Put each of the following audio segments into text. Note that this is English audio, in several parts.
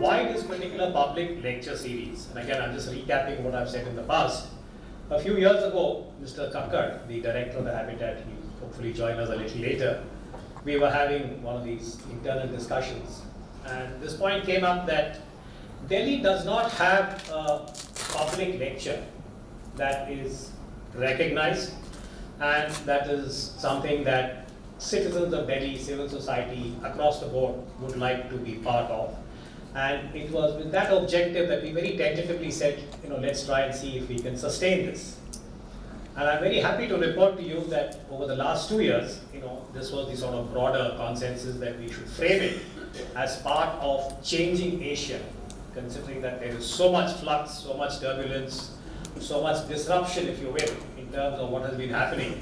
why this particular public lecture series? And again, I'm just recapping what I've said in the past. A few years ago, Mr. Thakkar, the director of the Habitat, he hopefully join us a little later, we were having one of these internal discussions. And this point came up that Delhi does not have a public lecture that is recognized, and that is something that citizens of Delhi, civil society across the board would like to be part of. And it was with that objective that we very tentatively said, let's try and see if we can sustain this. And I'm very happy to report to you that over the last 2 years, this was the sort of broader consensus that we should frame it as part of changing Asia, considering that there is so much flux, so much turbulence, so much disruption, if you will, in terms of what has been happening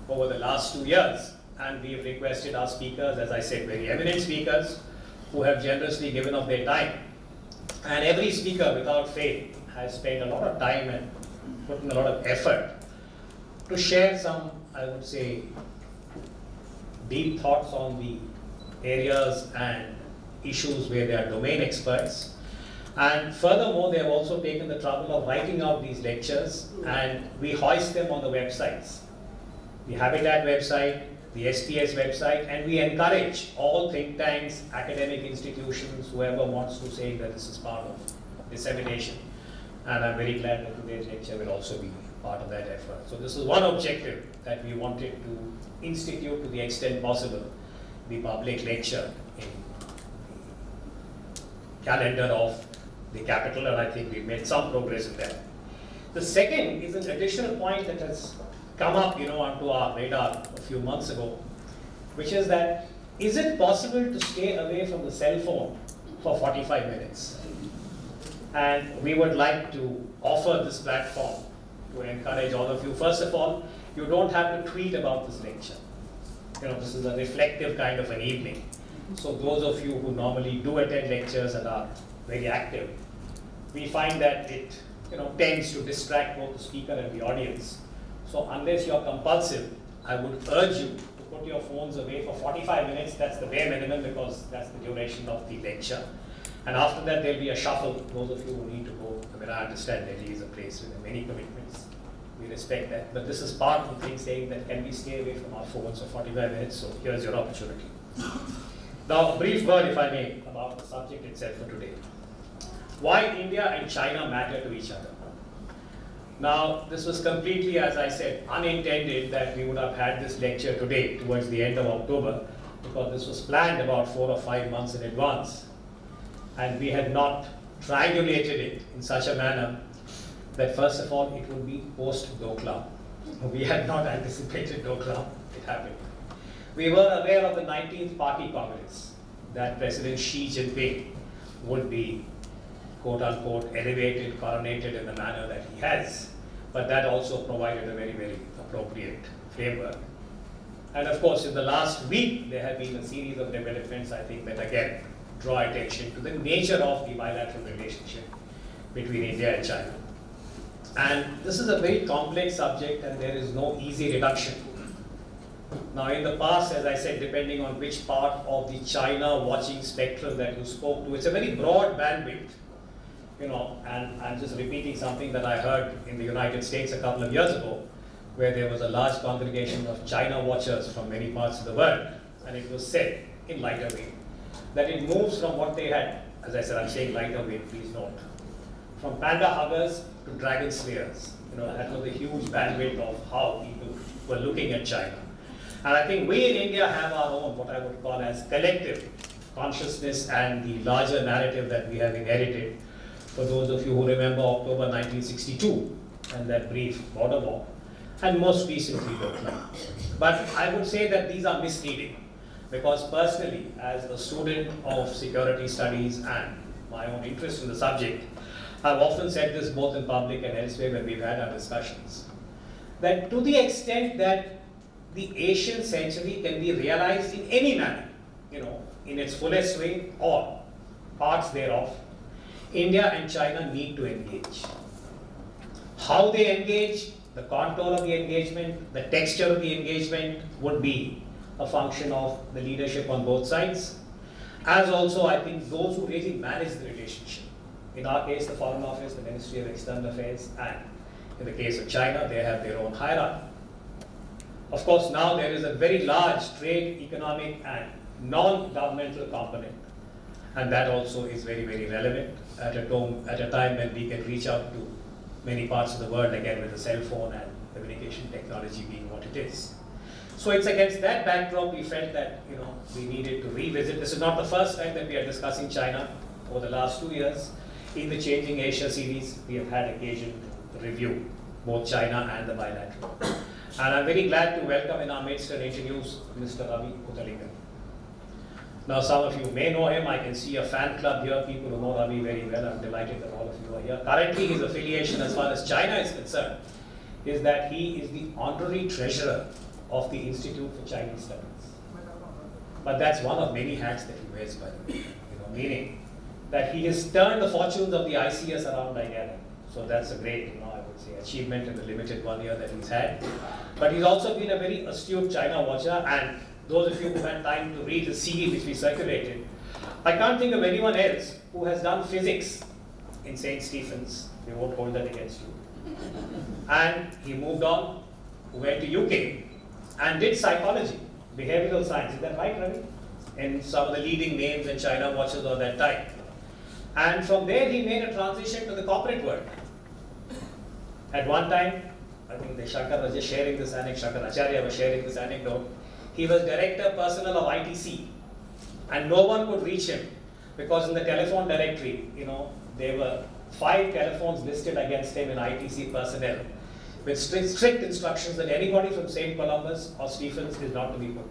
over the last 2 years. And we've requested our speakers, as I said, very eminent speakers, who have generously given of their time. And every speaker, without fail, has spent a lot of time and put in a lot of effort to share some, I would say, deep thoughts on the areas and issues where they are domain experts. And furthermore, they have also taken the trouble of writing out these lectures, and we hoist them on the websites. The Habitat website, the SPS website, and we encourage all think tanks, academic institutions, whoever wants to say that this is part of dissemination. And I'm very glad that today's lecture will also be part of that effort. So this is one objective that we wanted to institute to the extent possible, the public lecture in the calendar of the capital, and I think we've made some progress in that. The second is an additional point that has come up, onto our radar a few months ago, which is that, is it possible to stay away from the cell phone for 45 minutes? And we would like to offer this platform to encourage all of you. First of all, you don't have to tweet about this lecture. This is a reflective kind of an evening. So those of you who normally do attend lectures and are very active, we find that it tends to distract both the speaker and the audience. So unless you're compulsive, I would urge you to put your phones away for 45 minutes. That's the bare minimum, because that's the duration of the lecture. And after that, there'll be a shuffle. Those of you who need to go, I understand Delhi is a place with many commitments. We respect that. But this is part of the thing saying that can we stay away from our phones for 45 minutes? So here's your opportunity. Now, a brief word, if I may, about the subject itself for today. Why India and China matter to each other. Now, this was completely, as I said, unintended that we would have had this lecture today towards the end of October, because this was planned about 4 or 5 months in advance. And we had not triangulated it in such a manner that, first of all, it would be post-Doklam. We had not anticipated Doklam. It happened. We were aware of the 19th Party Congress, that President Xi Jinping would be quote-unquote elevated, coronated in the manner that he has. But that also provided a very, very appropriate framework. And of course, in the last week, there have been a series of developments, I think, that again draw attention to the nature of the bilateral relationship between India and China. And this is a very complex subject, and there is no easy reduction. Now, in the past, as I said, depending on which part of the China watching spectrum that you spoke to, it's a very broad bandwidth. And I'm just repeating something that I heard in the United States a couple of years ago, where there was a large congregation of China watchers from many parts of the world, and it was said in lighter vein that it moves from what they had, as I said, I'm saying lighter vein, please note, from panda huggers to dragon slayers. That was a huge bandwidth of how people were looking at China. And I think we in India have our own, what I would call as collective consciousness and the larger narrative that we have inherited. For those of you who remember October 1962 and that brief border war, and most recently Bhoothalingam. But I would say that these are misleading, because personally, as a student of security studies and my own interest in the subject, I've often said this both in public and elsewhere when we've had our discussions, that to the extent that the Asian century can be realized in any manner, in its fullest way or parts thereof, India and China need to engage. How they engage, the contour of the engagement, the texture of the engagement would be a function of the leadership on both sides. as also I think those who really manage the relationship. In our case, the Foreign Office, the Ministry of External Affairs, and in the case of China, they have their own hierarchy. Of course, now there is a very large trade, economic, and non-governmental component, and that also is very, very relevant at a time when we can reach out to many parts of the world, again with the cell phone and communication technology being what it is. So it's against that backdrop we felt that we needed to revisit. This is not the first time that we are discussing China. Over the last 2 years, in the Changing Asia series, we have had occasion to review both China and the bilateral. And I'm very glad to welcome in our midst and introduce Mr. Ravi Bhoothalingam. Now, some of you may know him. I can see a fan club here, people who know Ravi very well. I'm delighted that all of you are here. Currently, his affiliation as far as China is concerned is that he is the Honorary Treasurer of the Institute for Chinese Studies. But that's one of many hats that he wears, by the way. Meaning that he has turned the fortunes of the ICS around, I gather. So that's a great, I would say, achievement in the limited 1 year that he's had. But he's also been a very astute China watcher, and those of you who had time to read the CD which we circulated, I can't think of anyone else who has done physics in St. Stephen's. We won't hold that against you. And he moved on, went to UK, and did psychology, behavioral science. Is that right, Ravi? And some of the leading names in China watchers of that time. And from there, he made a transition to the corporate world. At one time, I think the Shankar was just sharing this anecdote, Shankar Acharya was sharing this anecdote. He was director personnel of ITC, and no one could reach him because in the telephone directory, there were 5 telephones listed against him in ITC personnel, with strict instructions that anybody from St. Columbus or Stephens is not to be put.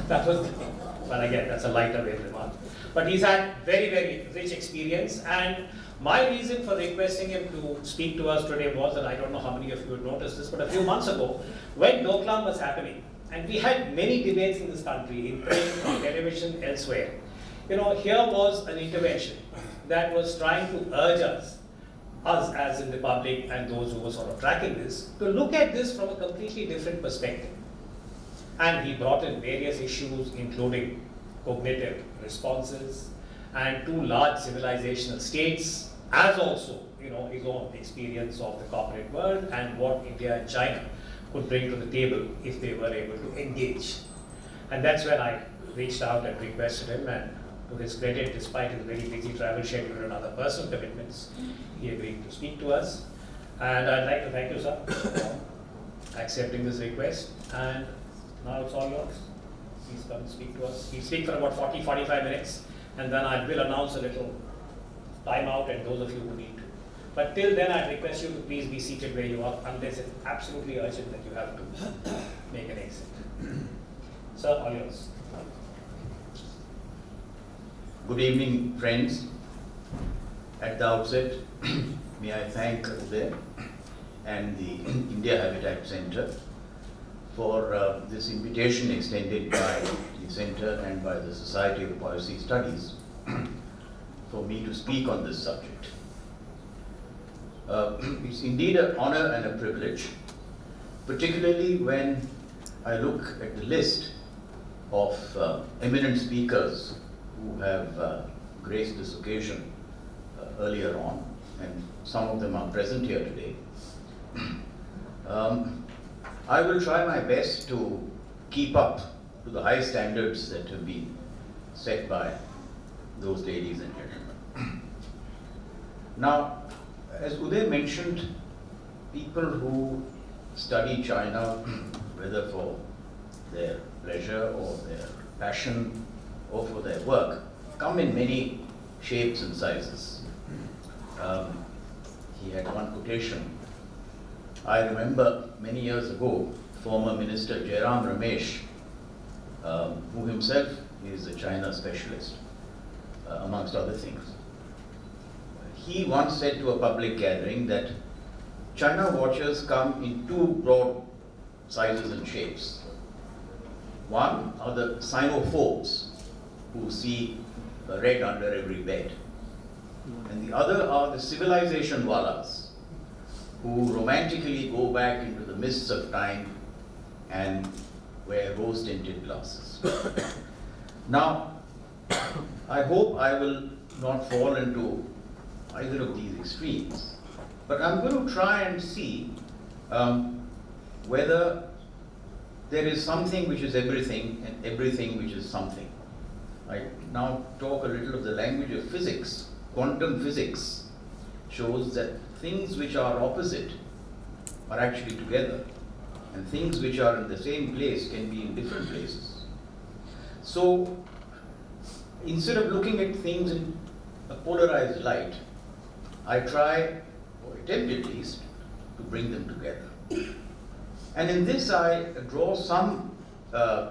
That was the thing. But again, that's a lighter way remark. But he's had very, very rich experience, and my reason for requesting him to speak to us today was that I don't know how many of you would notice this, but a few months ago, when Doklam was happening, and we had many debates in this country, in print, on television, elsewhere. Here was an intervention that was trying to urge us as in the public and those who were sort of tracking this, to look at this from a completely different perspective. And he brought in various issues, including cognitive responses, and 2 large civilizational states, as also, his own experience of the corporate world and what India and China could bring to the table if they were able to engage. And that's when I reached out and requested him, and to his credit, despite his very busy travel schedule and other personal commitments, he agreed to speak to us. And I'd like to thank you, sir, for accepting this request. And now it's all yours. Please come and speak to us. He'll speak for about 40-45 minutes, and then I will announce a little timeout, and those of you who need to. But till then, I request you to please be seated where you are, unless it's absolutely urgent that you have to make an exit. Sir, all yours. Good evening, friends. At the outset, may I thank Uday and the India Habitat Center for this invitation extended by the Center and by the Society of Policy Studies for me to speak on this subject. It's indeed an honor and a privilege, particularly when I look at the list of eminent speakers who have graced this occasion earlier on, and some of them are present here today. I will try my best to keep up to the high standards that have been set by those ladies and gentlemen. Now, as Uday mentioned, people who study China, whether for their pleasure or their passion or for their work, come in many shapes and sizes. He had one quotation. I remember many years ago, former Minister Jairam Ramesh, who himself is a China specialist, amongst other things. He once said to a public gathering that China watchers come in 2 broad sizes and shapes. One are the Sinophobes, who see a red under every bed. And the other are the civilization wallas, who romantically go back into the mists of time and wear rose-tinted glasses. Now, I hope I will not fall into either of these extremes, but I'm going to try and see whether there is something which is everything and everything which is something. I now talk a little of the language of physics. Quantum physics shows that things which are opposite are actually together, and things which are in the same place can be in different places. So, instead of looking at things in a polarized light, I try, or attempt at least, to bring them together. And in this I draw some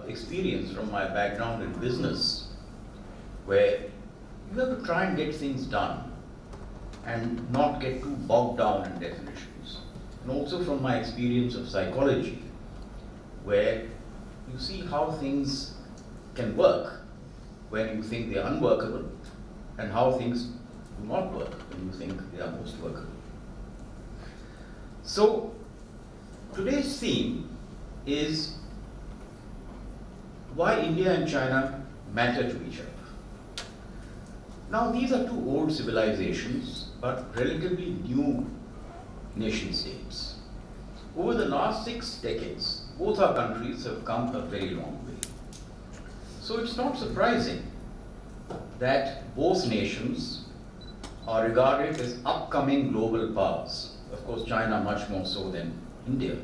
experience from my background in business, where you have to try and get things done and not get too bogged down in definitions. And also from my experience of psychology, where you see how things can work when you think they are unworkable, and how things do not work when you think they are most workable. So, today's theme is why India and China matter to each other. Now, these are two old civilizations, but relatively new nation states. Over the last 6 decades, both our countries have come a very long way. So it's not surprising that both nations are regarded as upcoming global powers. Of course, China much more so than India.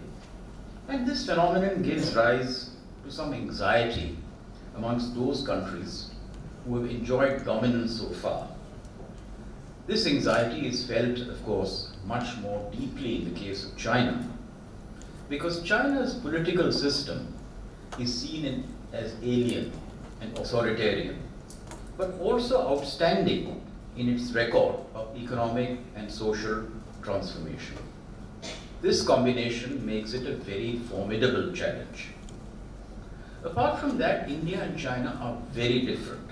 And this phenomenon gives rise to some anxiety amongst those countries who have enjoyed dominance so far. This anxiety is felt, of course, much more deeply in the case of China, because China's political system is seen as alien and authoritarian, but also outstanding in its record of economic and social transformation. This combination makes it a very formidable challenge. Apart from that, India and China are very different.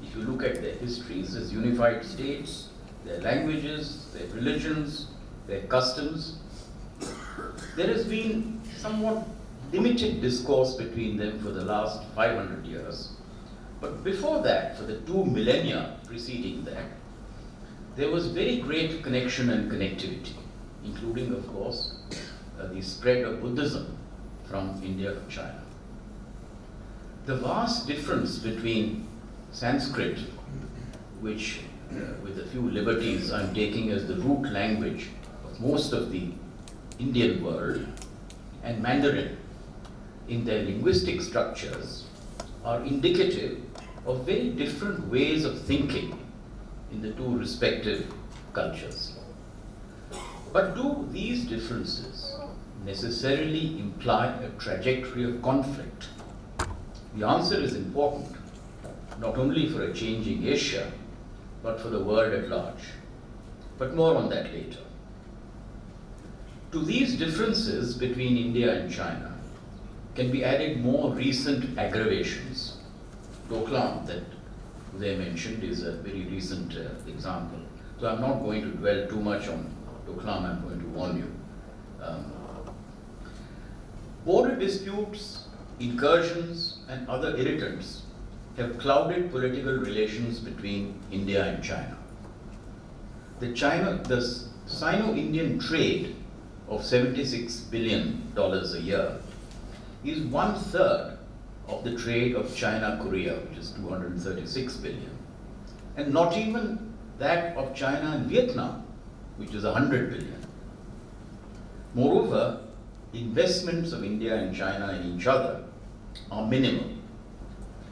If you look at their histories as unified states, their languages, their religions, their customs, there has been somewhat limited discourse between them for the last 500 years. But before that, for the 2 millennia preceding that, there was very great connection and connectivity, including, of course, the spread of Buddhism from India to China. The vast difference between Sanskrit, which with a few liberties I'm taking as the root language of most of the Indian world, and Mandarin in their linguistic structures are indicative of very different ways of thinking in the two respective cultures. But do these differences necessarily imply a trajectory of conflict? The answer is important, not only for a changing Asia, but for the world at large. But more on that later. To these differences between India and China can be added more recent aggravations. Doklam, that Uday mentioned, is a very recent example. So I'm not going to dwell too much on Doklam, I'm going to warn you. Border disputes, incursions, and other irritants have clouded political relations between India and China. The Sino-Indian trade of $76 billion a year is 1/3 of the trade of China-Korea, which is $236 billion, and not even that of China and Vietnam, which is $100 billion. Moreover, investments of India and China in each other are minimal,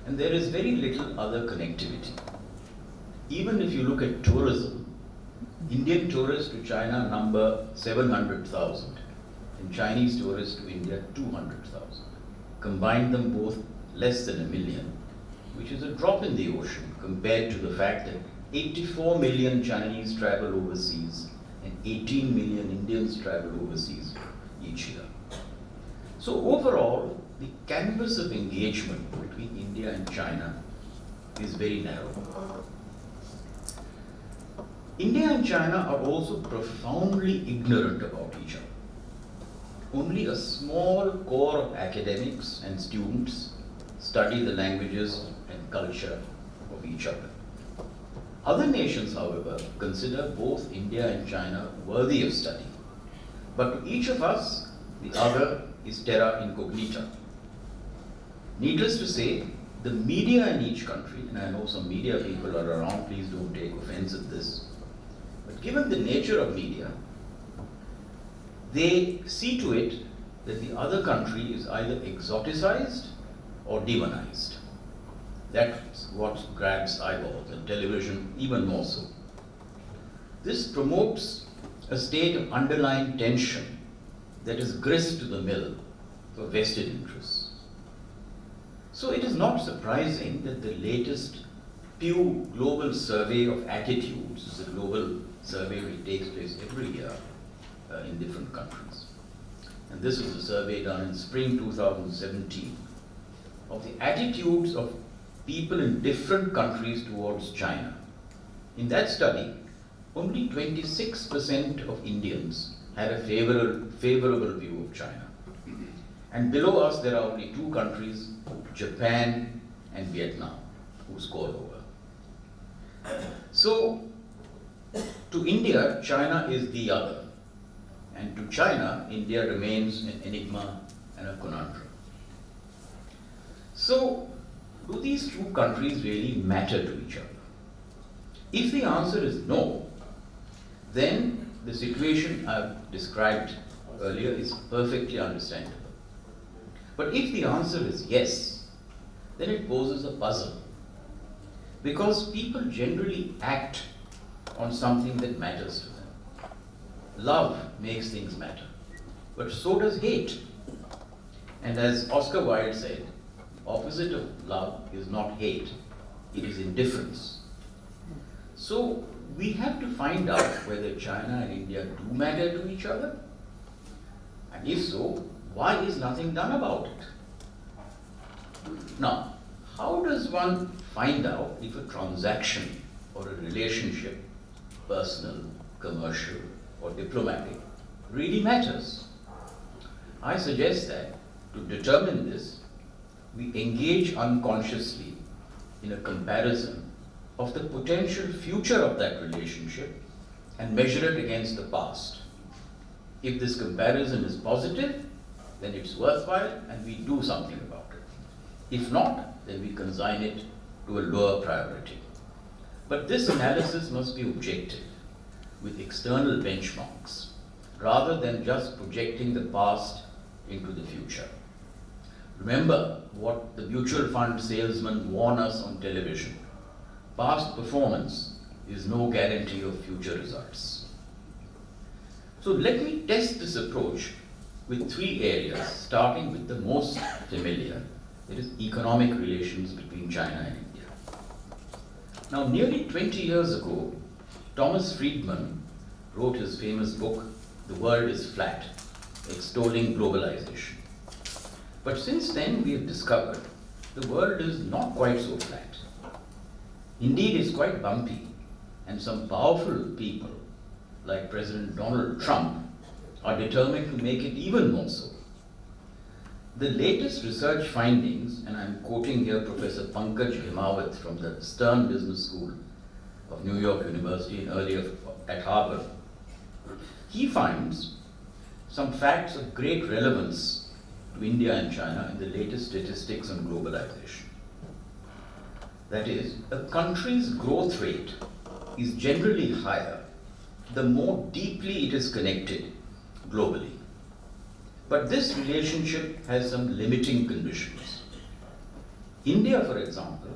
and there is very little other connectivity. Even if you look at tourism, Indian tourists to China number 700,000, and Chinese tourists to India 200,000. Combine them both, less than 1 million, which is a drop in the ocean compared to the fact that 84 million Chinese travel overseas and 18 million Indians travel overseas each year. So overall, the canvas of engagement between India and China is very narrow. India and China are also profoundly ignorant about each other. Only a small core of academics and students study the languages and culture of each other. Other nations, however, consider both India and China worthy of study. But to each of us, the other is terra incognita. Needless to say, the media in each country, and I know some media people are around, please don't take offense at this, but given the nature of media, they see to it that the other country is either exoticized or demonized. That's what grabs eyeballs, and television even more so. This promotes a state of underlying tension that is grist to the mill for vested interests. So it is not surprising that the latest Pew Global Survey of Attitudes is a global survey which takes place every year in different countries. And this was a survey done in spring 2017 of the attitudes of people in different countries towards China. In that study, only 26% of Indians had a favorable view of China. And below us, there are only two countries, Japan and Vietnam, who score over. So, to India, China is the other. And to China, India remains an enigma and a conundrum. So, do these two countries really matter to each other? If the answer is no, then the situation I've described earlier is perfectly understandable. But if the answer is yes, then it poses a puzzle. Because people generally act on something that matters to them. Love makes things matter, but so does hate. And as Oscar Wilde said, opposite of love is not hate, it is indifference. So we have to find out whether China and India do matter to each other, and if so, why is nothing done about it? Now, how does one find out if a transaction or a relationship, personal, commercial, or diplomatic, really matters? I suggest that to determine this, we engage unconsciously in a comparison of the potential future of that relationship and measure it against the past. If this comparison is positive, then it's worthwhile and we do something about it. If not, then we consign it to a lower priority. But this analysis must be objective, with external benchmarks, rather than just projecting the past into the future. Remember what the mutual fund salesmen warn us on television. Past performance is no guarantee of future results. So let me test this approach with three areas, starting with the most familiar, that is economic relations between China and India. Now, nearly 20 years ago, Thomas Friedman wrote his famous book, The World is Flat, Extolling Globalization. But since then, we have discovered the world is not quite so flat. Indeed, it's quite bumpy, and some powerful people, like President Donald Trump, are determined to make it even more so. The latest research findings, and I'm quoting here Professor Pankaj Himawat from the Stern Business School of New York University and earlier at Harvard, he finds some facts of great relevance to India and China in the latest statistics on globalization. That is, a country's growth rate is generally higher the more deeply it is connected globally. But this relationship has some limiting conditions. India, for example,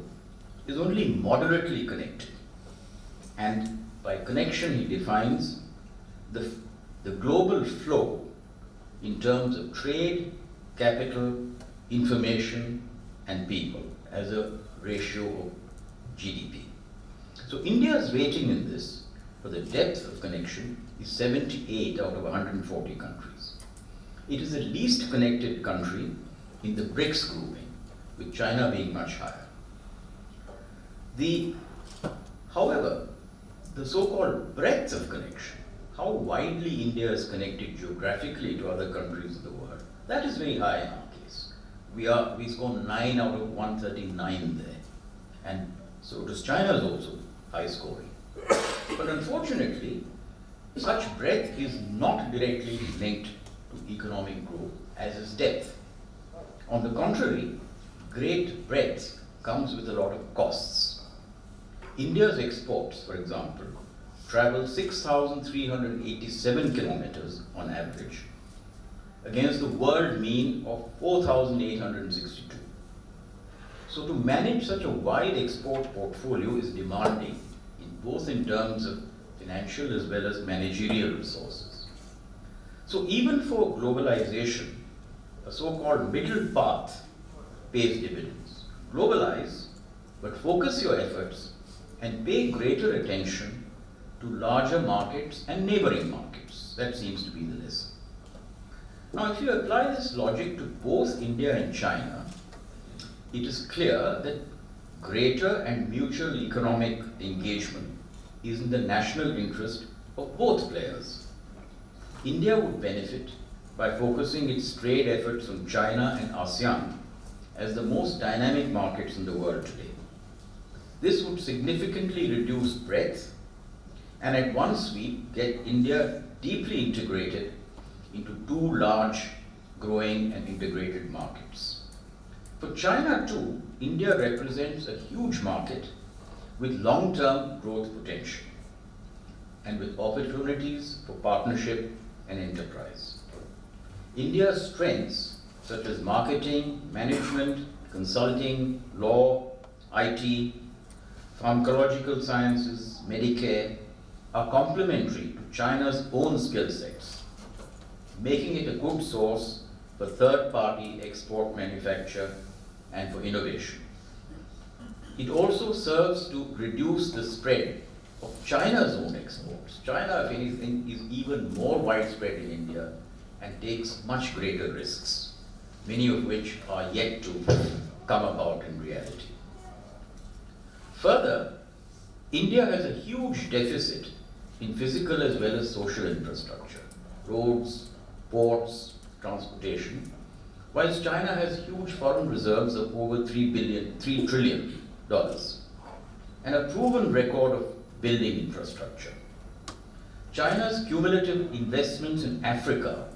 is only moderately connected. And by connection, he defines the global flow in terms of trade, capital, information, and people as a ratio of GDP. So India's rating in this for the depth of connection is 78 out of 140 countries. It is the least connected country in the BRICS grouping, with China being much higher. However, the so-called breadth of connection, how widely India is connected geographically to other countries of the world, that is very high in our case. We score 9 out of 139 there. And so does China's also high scoring. But unfortunately, such breadth is not directly linked to economic growth as is depth. On the contrary, great breadth comes with a lot of costs. India's exports, for example, travel 6,387 kilometers on average against the world mean of 4,862. So to manage such a wide export portfolio is demanding, both in terms of financial as well as managerial resources. So even for globalization, a so-called middle path pays dividends. Globalize, but focus your efforts and pay greater attention to larger markets and neighboring markets. That seems to be the lesson. Now, if you apply this logic to both India and China, it is clear that greater and mutual economic engagement is in the national interest of both players. India would benefit by focusing its trade efforts on China and ASEAN as the most dynamic markets in the world today. This would significantly reduce breadth and at one sweep get India deeply integrated into two large, growing and integrated markets. For China too, India represents a huge market with long-term growth potential and with opportunities for partnership and enterprise. India's strengths such as marketing, management, consulting, law, IT, pharmacological sciences, Medicare are complementary to China's own skill sets, making it a good source for third-party export manufacture and for innovation. It also serves to reduce the spread of China's own exports. China, if anything, is even more widespread in India and takes much greater risks, many of which are yet to come about in reality. Further, India has a huge deficit in physical as well as social infrastructure, roads, ports, transportation, whilst China has huge foreign reserves of over $3 trillion and a proven record of building infrastructure. China's cumulative investments in Africa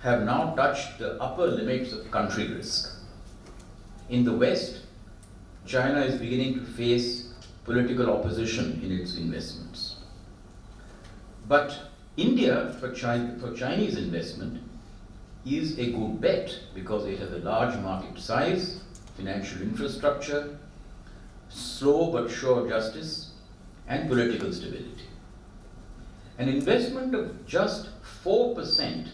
have now touched the upper limits of country risk. In the West, China is beginning to face political opposition in its investments. But India, for Chinese investment, is a good bet because it has a large market size, financial infrastructure, slow but sure justice, and political stability. An investment of just 4%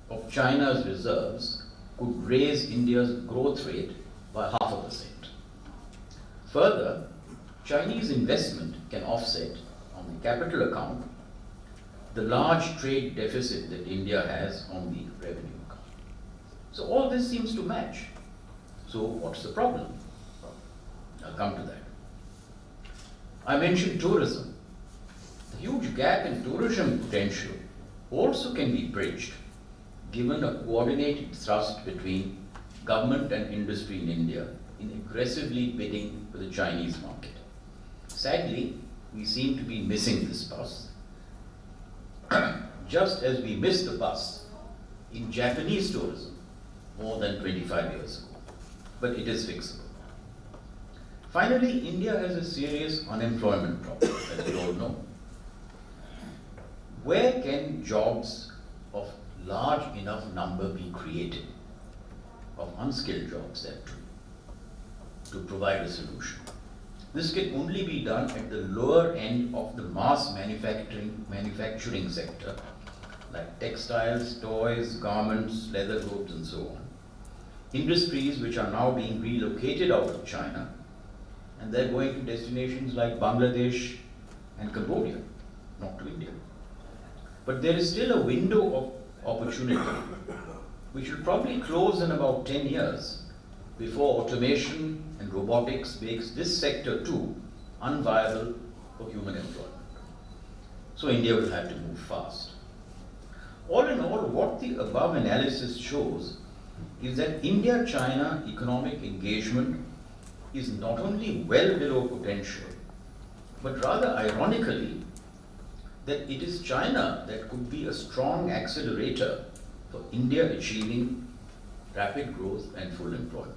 of China's reserves could raise India's growth rate by 0.5%. Further, Chinese investment can offset, on the capital account, the large trade deficit that India has on the revenue account. So all this seems to match. So what's the problem? I'll come to that. I mentioned tourism. The huge gap in tourism potential also can be bridged given a coordinated thrust between government and industry in India in aggressively bidding for the Chinese market. Sadly, we seem to be missing this bus, just as we missed the bus in Japanese tourism more than 25 years ago. But it is fixable. Finally, India has a serious unemployment problem, as we all know. Where can jobs of large enough number be created, of unskilled jobs that too, to provide a solution? This can only be done at the lower end of the mass manufacturing sector, like textiles, toys, garments, leather goods, and so on. Industries which are now being relocated out of China, and they're going to destinations like Bangladesh and Cambodia, not to India. But there is still a window of opportunity, which will probably close in about 10 years before automation and robotics makes this sector too unviable for human employment. So India will have to move fast. All in all, what the above analysis shows is that India-China economic engagement is not only well below potential, but rather ironically, that it is China that could be a strong accelerator for India achieving rapid growth and full employment.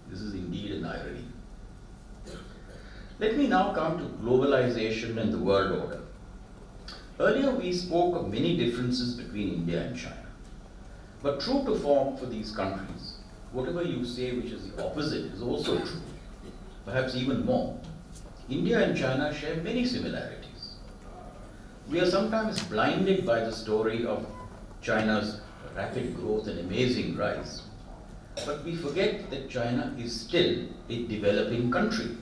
This is indeed an irony. Let me now come to globalization and the world order. Earlier we spoke of many differences between India and China. But true to form for these countries, whatever you say which is the opposite is also true, perhaps even more. India and China share many similarities. We are sometimes blinded by the story of China's rapid growth and amazing rise. But we forget that China is still a developing country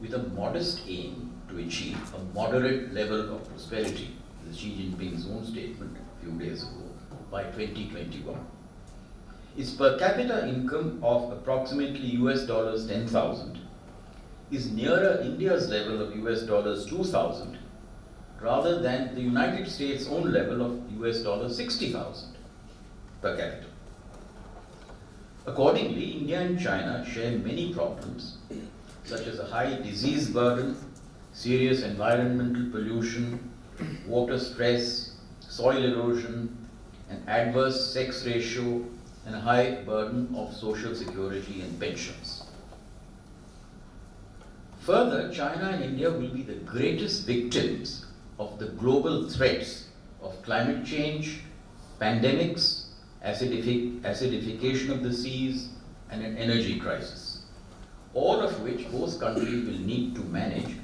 with a modest aim to achieve a moderate level of prosperity, this is Xi Jinping's own statement a few days ago, by 2021. Its per capita income of approximately US dollars 10,000 is nearer India's level of US dollars 2,000 rather than the United States' own level of US dollars 60,000 per capita. Accordingly, India and China share many problems such as a high disease burden, serious environmental pollution, water stress, soil erosion, an adverse sex ratio, and a high burden of social security and pensions. Further, China and India will be the greatest victims of the global threats of climate change, pandemics, acidification of the seas, and an energy crisis, all of which both countries will need to manage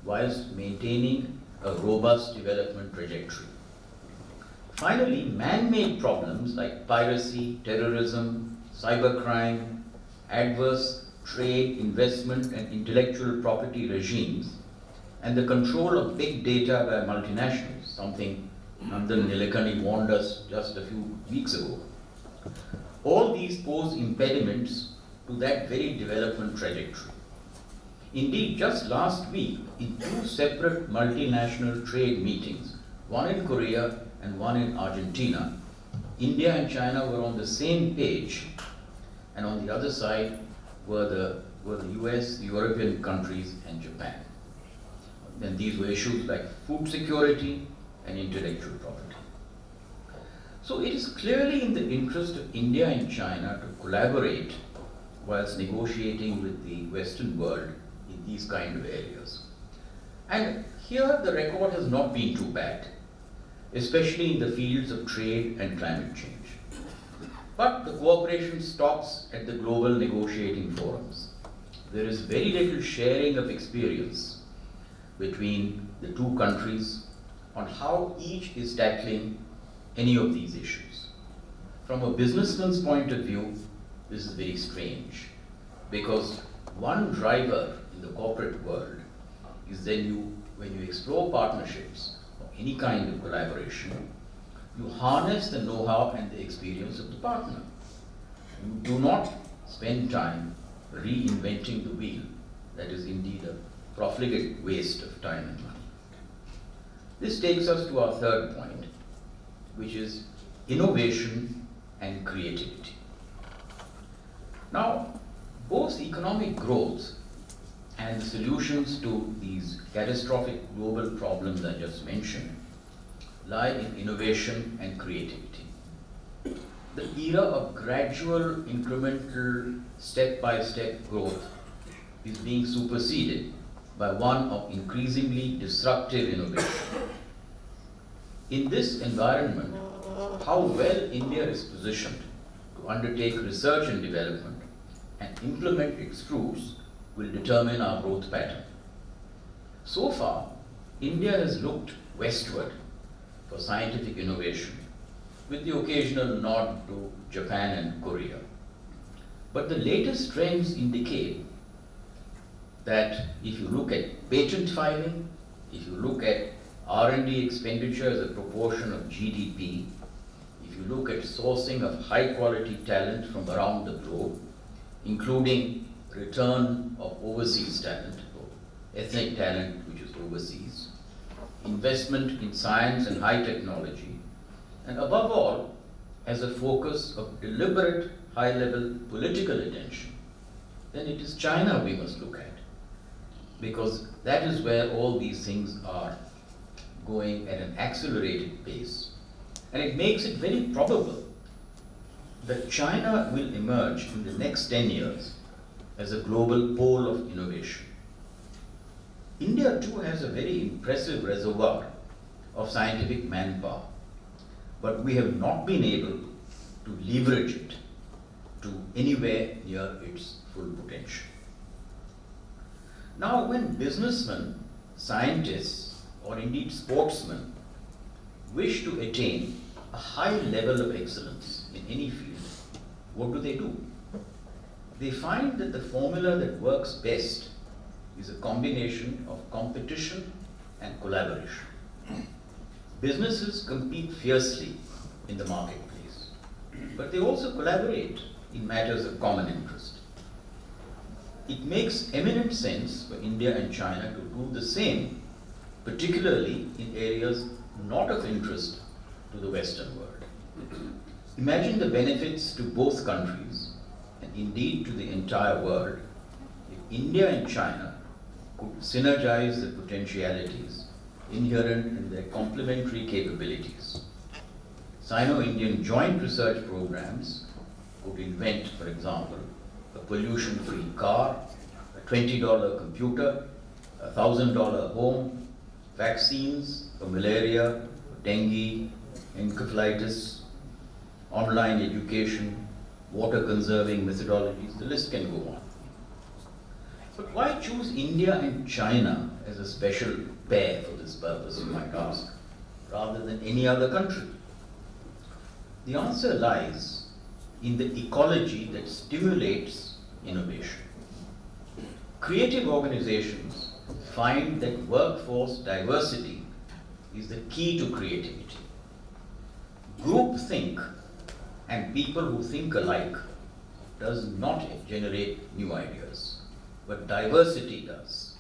whilst maintaining a robust development trajectory. Finally, man-made problems like piracy, terrorism, cybercrime, adverse trade, investment, and intellectual property regimes, and the control of big data by multinationals, something Nandan Nilekani warned us just a few weeks ago. All these pose impediments to that very development trajectory. Indeed, just last week, in two separate multinational trade meetings, one in Korea and one in Argentina, India and China were on the same page, and on the other side were the US, the European countries, and Japan. And these were issues like food security and intellectual property. So it is clearly in the interest of India and China to collaborate whilst negotiating with the Western world in these kind of areas. And here the record has not been too bad, especially in the fields of trade and climate change. But the cooperation stops at the global negotiating forums. There is very little sharing of experience between the two countries on how each is tackling any of these issues. From a businessman's point of view, this is very strange, because one driver in the corporate world is then when you explore partnerships or any kind of collaboration, you harness the know-how and the experience of the partner. You do not spend time reinventing the wheel. That is indeed a profligate waste of time and money. This takes us to our third point, which is innovation and creativity. Now, both economic growth and the solutions to these catastrophic global problems I just mentioned lie in innovation and creativity. The era of gradual, incremental, step-by-step growth is being superseded by one of increasingly disruptive innovation. In this environment, how well India is positioned to undertake research and development and implement its fruits will determine our growth pattern. So far, India has looked westward for scientific innovation, with the occasional nod to Japan and Korea. But the latest trends indicate that if you look at patent filing, if you look at R&D expenditure as a proportion of GDP, if you look at sourcing of high quality talent from around the globe, including return of overseas talent, or ethnic talent which is overseas, investment in science and high technology, and above all, as a focus of deliberate high-level political attention, then it is China we must look at. because that is where all these things are going at an accelerated pace. And it makes it very probable that China will emerge in the next 10 years as a global pole of innovation. India too has a very impressive reservoir of scientific manpower, but we have not been able to leverage it to anywhere near its full potential. Now, when businessmen, scientists, or indeed sportsmen wish to attain a high level of excellence in any field, what do? They find that the formula that works best is a combination of competition and collaboration. Businesses compete fiercely in the marketplace, but they also collaborate in matters of common interest. It makes eminent sense for India and China to do the same, particularly in areas not of interest to the Western world. Imagine the benefits to both countries, and indeed to the entire world, if India and China could synergize the potentialities inherent in their complementary capabilities. Sino-Indian joint research programs could invent, for example, a pollution-free car, a $20 computer, a $1,000 home, vaccines for malaria, dengue, encephalitis, online education, water-conserving methodologies, the list can go on. But why choose India and China as a special pair for this purpose, you might ask, rather than any other country? The answer lies in the ecology that stimulates innovation. Creative organizations find that workforce diversity is the key to creativity. Groupthink and people who think alike does not generate new ideas, but diversity does.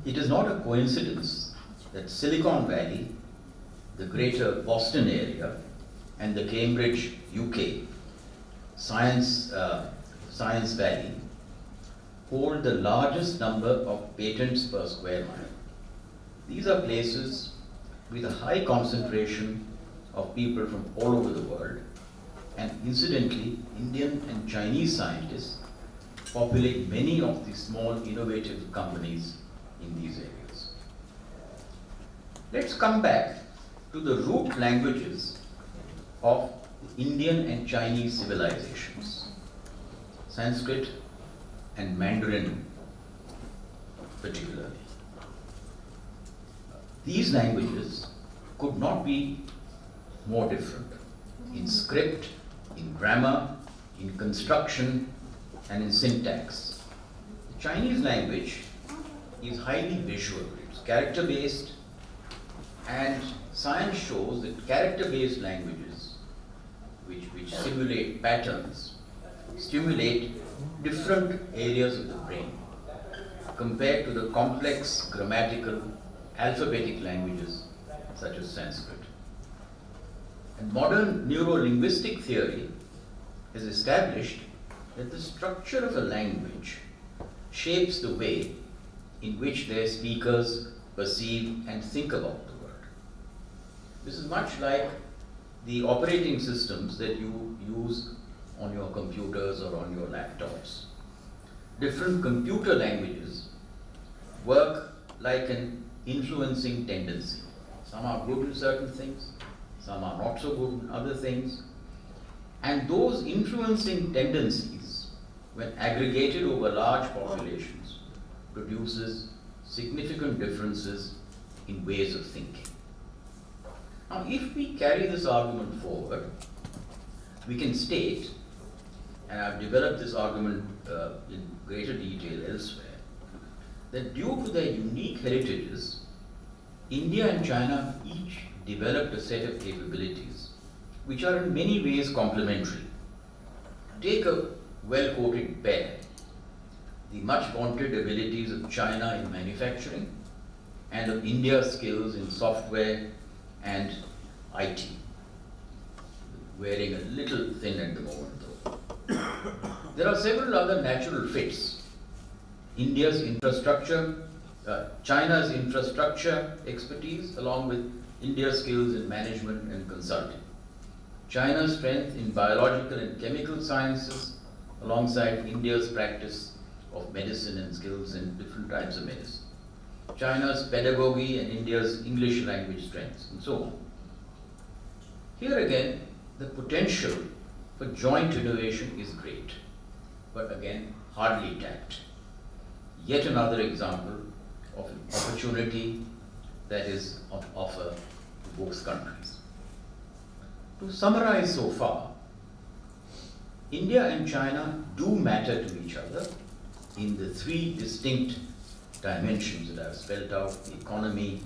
It is not a coincidence that Silicon Valley, the greater Boston area, and the Cambridge, UK, Science Valley hold the largest number of patents per square mile. These are places with a high concentration of people from all over the world, and incidentally, Indian and Chinese scientists populate many of the small innovative companies in these areas. Let's come back to the root languages of Indian and Chinese civilizations, Sanskrit and Mandarin particularly. These languages could not be more different in script, in grammar, in construction, and in syntax. The Chinese language is highly visual, it's character-based, and science shows that character-based languages, which simulate patterns, stimulate different areas of the brain compared to the complex grammatical, alphabetic languages such as Sanskrit. And modern neuro-linguistic theory has established that the structure of a language shapes the way in which their speakers perceive and think about the world. This is much like the operating systems that you use on your computers or on your laptops. Different computer languages work like an influencing tendency. Some are good in certain things, some are not so good in other things. And those influencing tendencies, when aggregated over large populations, produces significant differences in ways of thinking. Now, if we carry this argument forward, we can state, and I've developed this argument in greater detail elsewhere, that due to their unique heritages, India and China each developed a set of capabilities which are in many ways complementary. Take a well-quoted pair, the much vaunted abilities of China in manufacturing and of India's skills in software and IT. Wearing a little thin at the moment though. There are several other natural fits. India's infrastructure, China's infrastructure expertise along with India's skills in management and consulting. China's strength in biological and chemical sciences alongside India's practice of medicine and skills in different types of medicine. China's pedagogy and India's English language strengths, and so on. Here again, the potential for joint innovation is great, but again, hardly tapped. Yet another example of an opportunity that is on offer to both countries. To summarize so far, India and China do matter to each other in the three distinct dimensions that I've spelled out: the economy,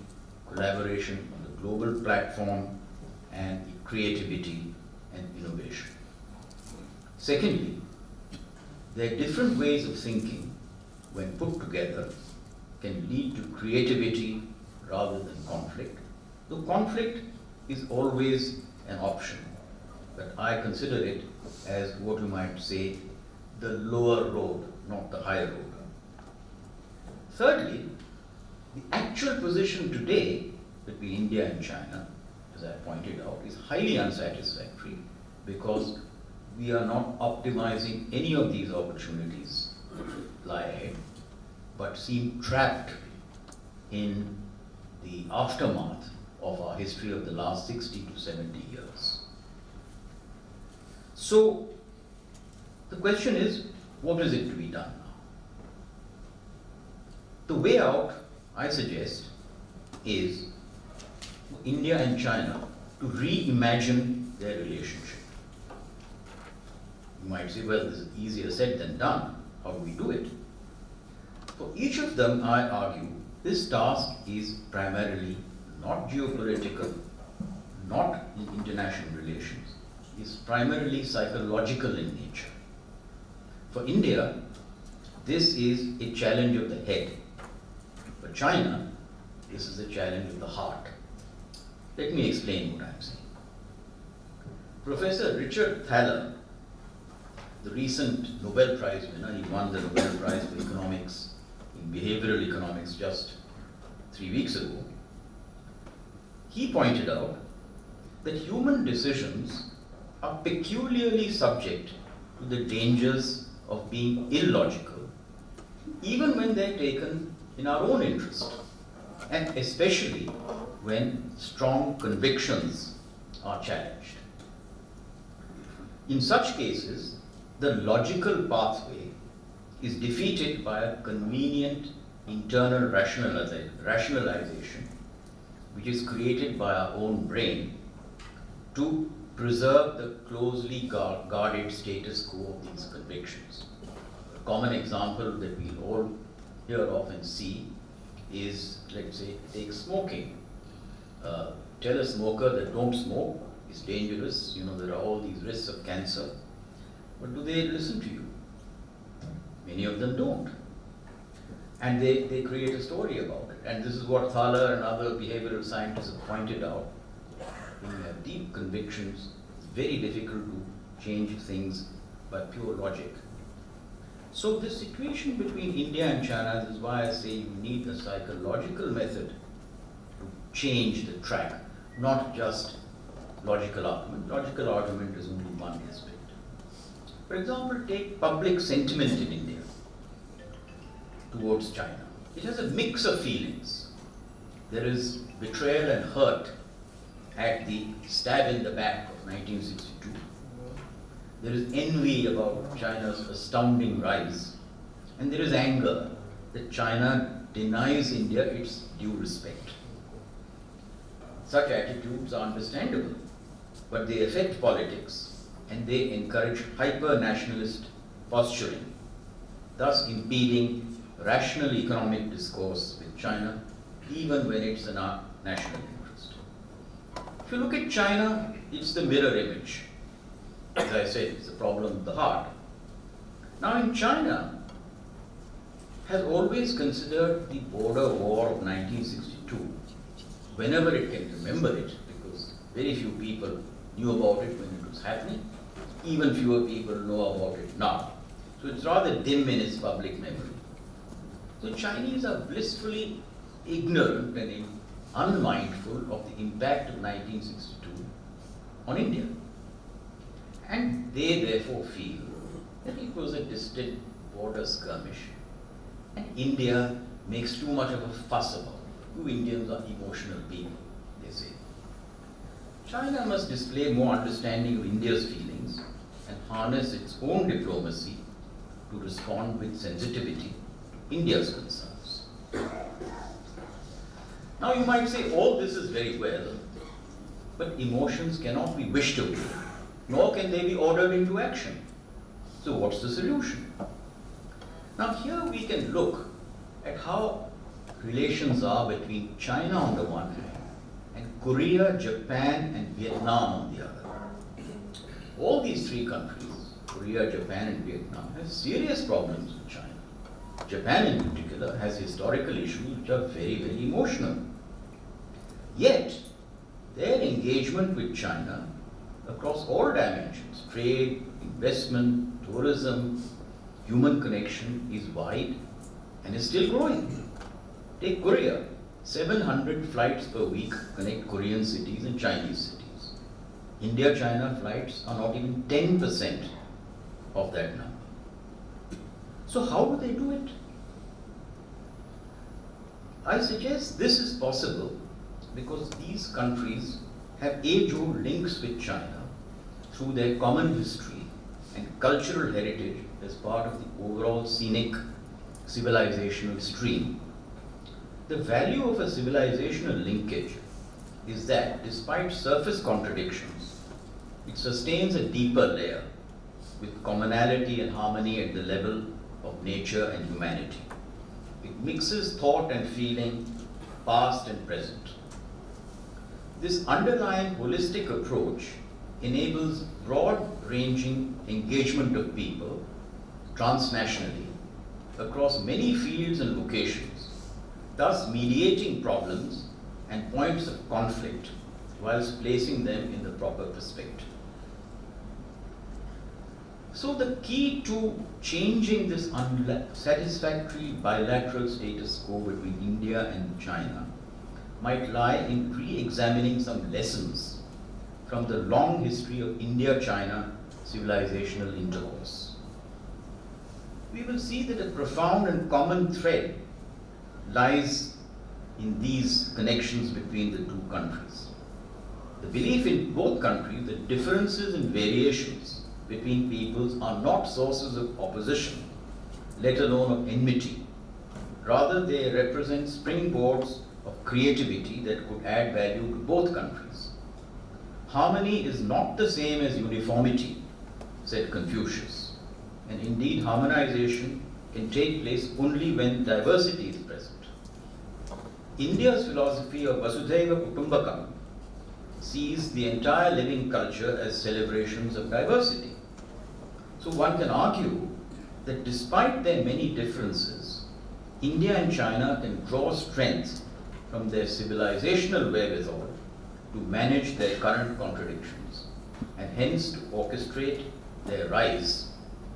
collaboration on the global platform, and creativity and innovation. Secondly, their different ways of thinking, when put together, can lead to creativity rather than conflict. Though conflict is always an option, but I consider it as what you might say the lower road, not the higher road. Thirdly, the actual position today between India and China, as I pointed out, is highly unsatisfactory because we are not optimizing any of these opportunities lie ahead, but seem trapped in the aftermath of our history of the last 60 to 70 years. So, the question is, what is it to be done now? The way out, I suggest, is for India and China to reimagine their relationship. You might say, well, this is easier said than done. How do we do it? For each of them, I argue, this task is primarily not geopolitical, not in international relations, is primarily psychological in nature. For India, this is a challenge of the head. For China, this is a challenge of the heart. Let me explain what I'm saying. Professor Richard Thaler, the recent Nobel Prize winner, he won the Nobel Prize for economics, in behavioral economics just 3 weeks ago, he pointed out that human decisions are peculiarly subject to the dangers of being illogical, even when they're taken in our own interest, and especially when strong convictions are challenged. In such cases, the logical pathway is defeated by a convenient internal rationalization, which is created by our own brain to preserve the closely guarded status quo of these convictions. A common example that we all hear of and see is, let's say, take smoking. Tell a smoker that don't smoke, it's dangerous, there are all these risks of cancer. But do they listen to you? Many of them don't. And they create a story about it. And this is what Thaler and other behavioral scientists have pointed out. When you have deep convictions, it's very difficult to change things by pure logic. So the situation between India and China, this is why I say you need a psychological method to change the track, not just logical argument. Logical argument is only one aspect. For example, take public sentiment in India towards China. It has a mix of feelings. There is betrayal and hurt at the stab in the back of 1962. There is envy about China's astounding rise. And there is anger that China denies India its due respect. Such attitudes are understandable, but they affect politics and they encourage hyper-nationalist posturing, thus impeding rational economic discourse with China, even when it's in our national interest. If you look at China, it's the mirror image. As I said, it's a problem of the heart. Now in China, has always considered the border war of 1962, whenever it can remember it, because very few people knew about it when it was happening, even fewer people know about it now. So it's rather dim in its public memory. So Chinese are blissfully ignorant and unmindful of the impact of 1962 on India. And they therefore feel that it was a distant border skirmish and India makes too much of a fuss about it. You Indians are emotional people, they say. China must display more understanding of India's feelings and harness its own diplomacy to respond with sensitivity to India's concerns. Now you might say all this is very well, but emotions cannot be wished away, nor can they be ordered into action. So what's the solution? Now here we can look at how relations are between China on the one hand and Korea, Japan and Vietnam on the other. All these three countries, Korea, Japan and Vietnam, have serious problems with China. Japan in particular has historical issues which are very, very emotional. Yet, their engagement with China across all dimensions, trade, investment, tourism, human connection, is wide and is still growing. Take Korea. 700 flights per week connect Korean cities and Chinese cities. India-China flights are not even 10% of that number. So how do they do it? I suggest this is possible because these countries have age-old links with China through their common history and cultural heritage as part of the overall scenic civilizational stream. The value of a civilizational linkage is that despite surface contradictions, it sustains a deeper layer with commonality and harmony at the level of nature and humanity. It mixes thought and feeling, past and present. This underlying holistic approach enables broad-ranging engagement of people transnationally across many fields and locations, thus mediating problems and points of conflict whilst placing them in the proper perspective. So the key to changing this unsatisfactory bilateral status quo between India and China might lie in re-examining some lessons from the long history of India-China civilizational intercourse. We will see that a profound and common thread lies in these connections between the two countries. The belief in both countries that differences and variations between peoples are not sources of opposition, let alone of enmity. Rather, they represent springboards of creativity that could add value to both countries. Harmony is not the same as uniformity, said Confucius, and indeed harmonization can take place only when diversity is present. India's philosophy of Vasudhaiva Kutumbakam sees the entire living culture as celebrations of diversity. So one can argue that despite their many differences, India and China can draw strength from their civilizational wherewithal to manage their current contradictions and hence to orchestrate their rise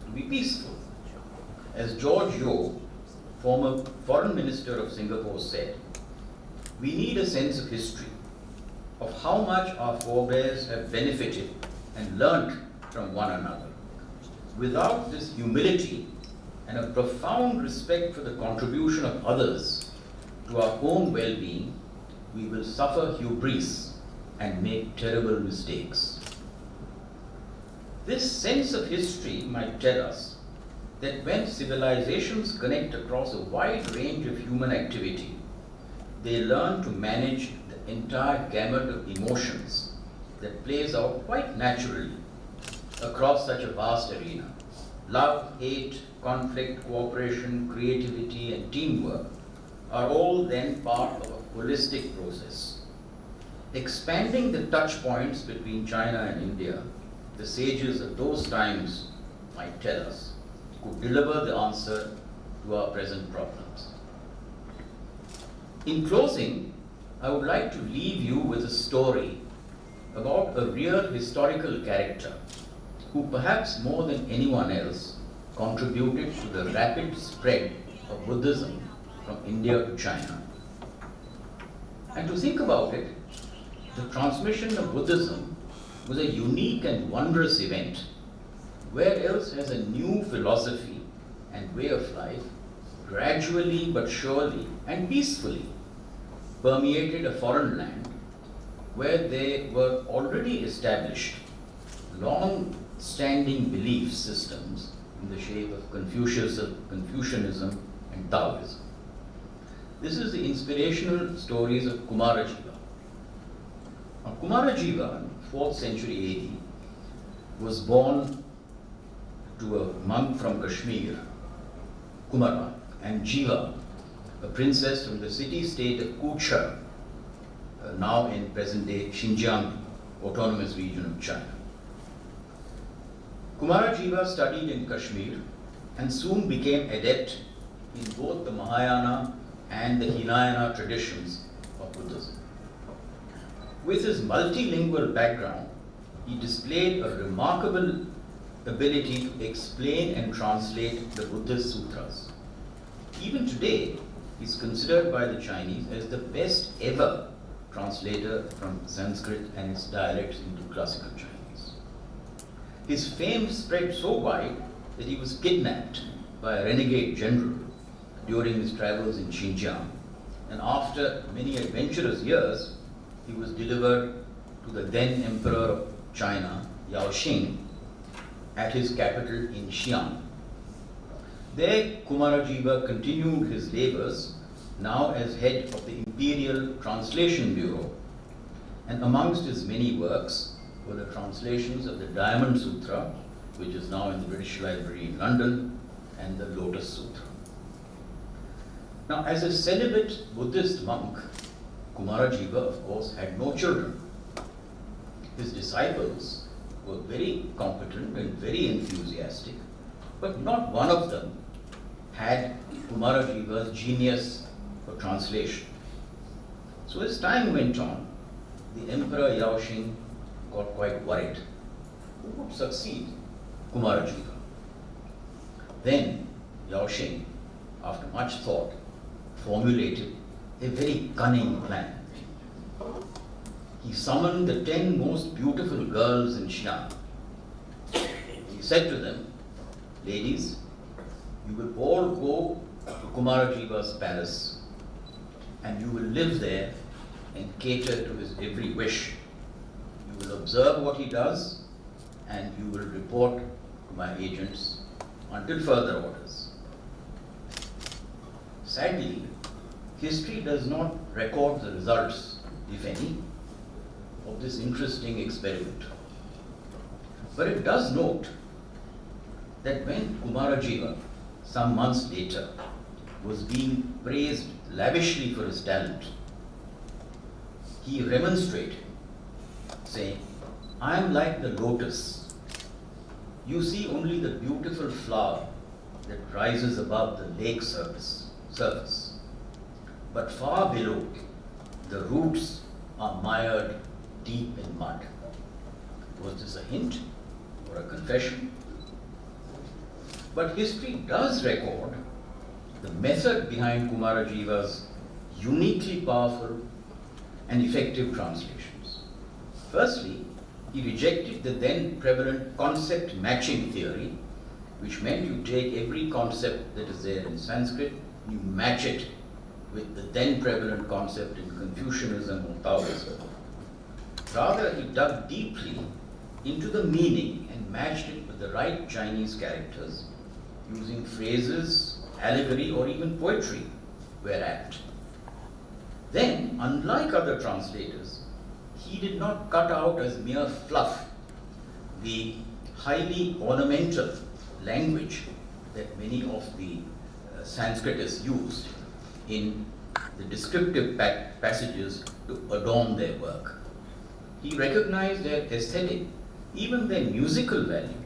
to be peaceful. As George Yeo, former Foreign Minister of Singapore, said, we need a sense of history, of how much our forebears have benefited and learnt from one another. Without this humility and a profound respect for the contribution of others to our own well-being, we will suffer hubris and make terrible mistakes. This sense of history might tell us that when civilizations connect across a wide range of human activity, they learn to manage the entire gamut of emotions that plays out quite naturally across such a vast arena. Love, hate, conflict, cooperation, creativity, and teamwork are all then part of a holistic process. Expanding the touch points between China and India, the sages of those times might tell us, could deliver the answer to our present problems. In closing, I would like to leave you with a story about a real historical character who perhaps more than anyone else contributed to the rapid spread of Buddhism from India to China. And to think about it, the transmission of Buddhism was a unique and wondrous event. Where else has a new philosophy and way of life gradually but surely and peacefully permeated a foreign land where there were already established long-standing belief systems in the shape of Confucianism and Taoism. This is the inspirational stories of Kumarajiva. Now, Kumarajiva, in 4th century AD, was born to a monk from Kashmir, Kumara, and Jiva, a princess from the city-state of Kucha, now in present-day Xinjiang, autonomous region of China. Kumarajiva studied in Kashmir and soon became adept in both the Mahayana and the Hinayana traditions of Buddhism. With his multilingual background, he displayed a remarkable ability to explain and translate the Buddhist sutras. Even today, he is considered by the Chinese as the best ever translator from Sanskrit and its dialects into classical Chinese. His fame spread so wide that he was kidnapped by a renegade general during his travels in Xinjiang, and after many adventurous years, he was delivered to the then Emperor of China, Yaoxing, at his capital in Xi'an. There, Kumarajiva continued his labors, now as head of the Imperial Translation Bureau, and amongst his many works were the translations of the Diamond Sutra, which is now in the British Library in London, and the Lotus Sutra. Now, as a celibate Buddhist monk, Kumarajiva, of course, had no children. His disciples were very competent and very enthusiastic, but not one of them had Kumarajiva's genius for translation. So as time went on, the Emperor Yaoxing got quite worried. Who would succeed Kumarajiva? Then Yaoxing, after much thought, formulated a very cunning plan. He summoned the 10 most beautiful girls in Xi'an. He said to them, "Ladies, you will all go to Kumarajiva's palace and you will live there and cater to his every wish. You will observe what he does and you will report to my agents until further orders." Sadly, history does not record the results, if any, of this interesting experiment. But it does note that when Kumarajiva, some months later, was being praised lavishly for his talent, he remonstrated, saying, "I am like the lotus. You see only the beautiful flower that rises above the lake surface. But far below, the roots are mired deep in mud." Was this a hint or a confession? But history does record the method behind Kumarajiva's uniquely powerful and effective translations. Firstly, he rejected the then prevalent concept matching theory, which meant you take every concept that is there in Sanskrit, you match it with the then prevalent concept in Confucianism or Taoism. Rather, he dug deeply into the meaning and matched it with the right Chinese characters, using phrases, allegory, or even poetry where apt. Then, unlike other translators, he did not cut out as mere fluff the highly ornamental language that many of the Sanskritists used in the descriptive passages to adorn their work. He recognized their aesthetic, even their musical value,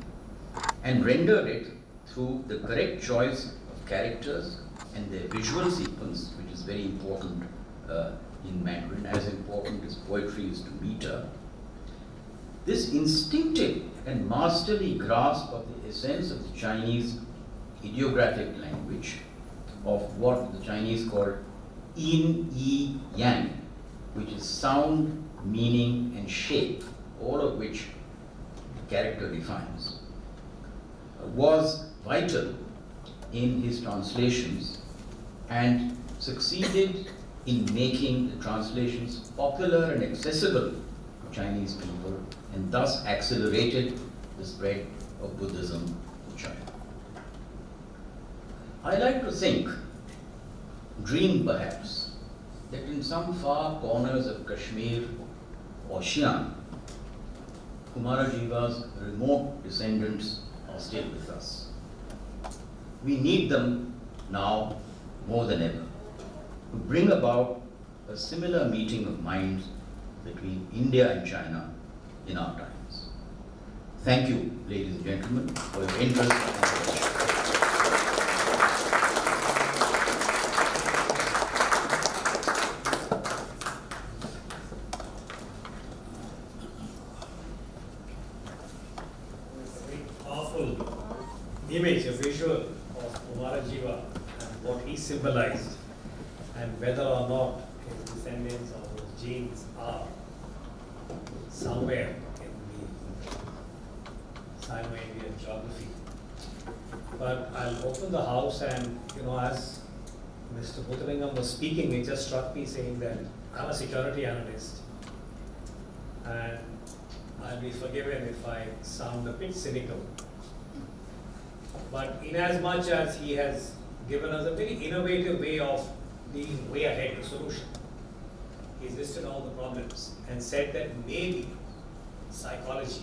and rendered it through the correct choice of characters and their visual sequence, which is very important in Mandarin, as important as poetry is to meter. This instinctive and masterly grasp of the essence of the Chinese ideographic language of what the Chinese call yin, yi, yang, which is sound, meaning, and shape, all of which the character defines, was vital in his translations and succeeded in making the translations popular and accessible to Chinese people, and thus accelerated the spread of Buddhism in China. I like to think, dream perhaps, that in some far corners of Kashmir or Xi'an, Kumarajiva's remote descendants are still with us. We need them now more than ever to bring about a similar meeting of minds between India and China in our times. Thank you, ladies and gentlemen, for your interest and attention. Image, a visual of Kumarajiva and what he symbolized, and whether or not his descendants or those genes are somewhere in the Sino-Indian geography. But I'll open the house, and as Mr. Bhoothalingam was speaking, it just struck me saying that I'm a security analyst, and I'll be forgiven if I sound a bit cynical. But inasmuch as he has given us a very innovative way of being way ahead of the solution, he's listed all the problems and said that maybe psychology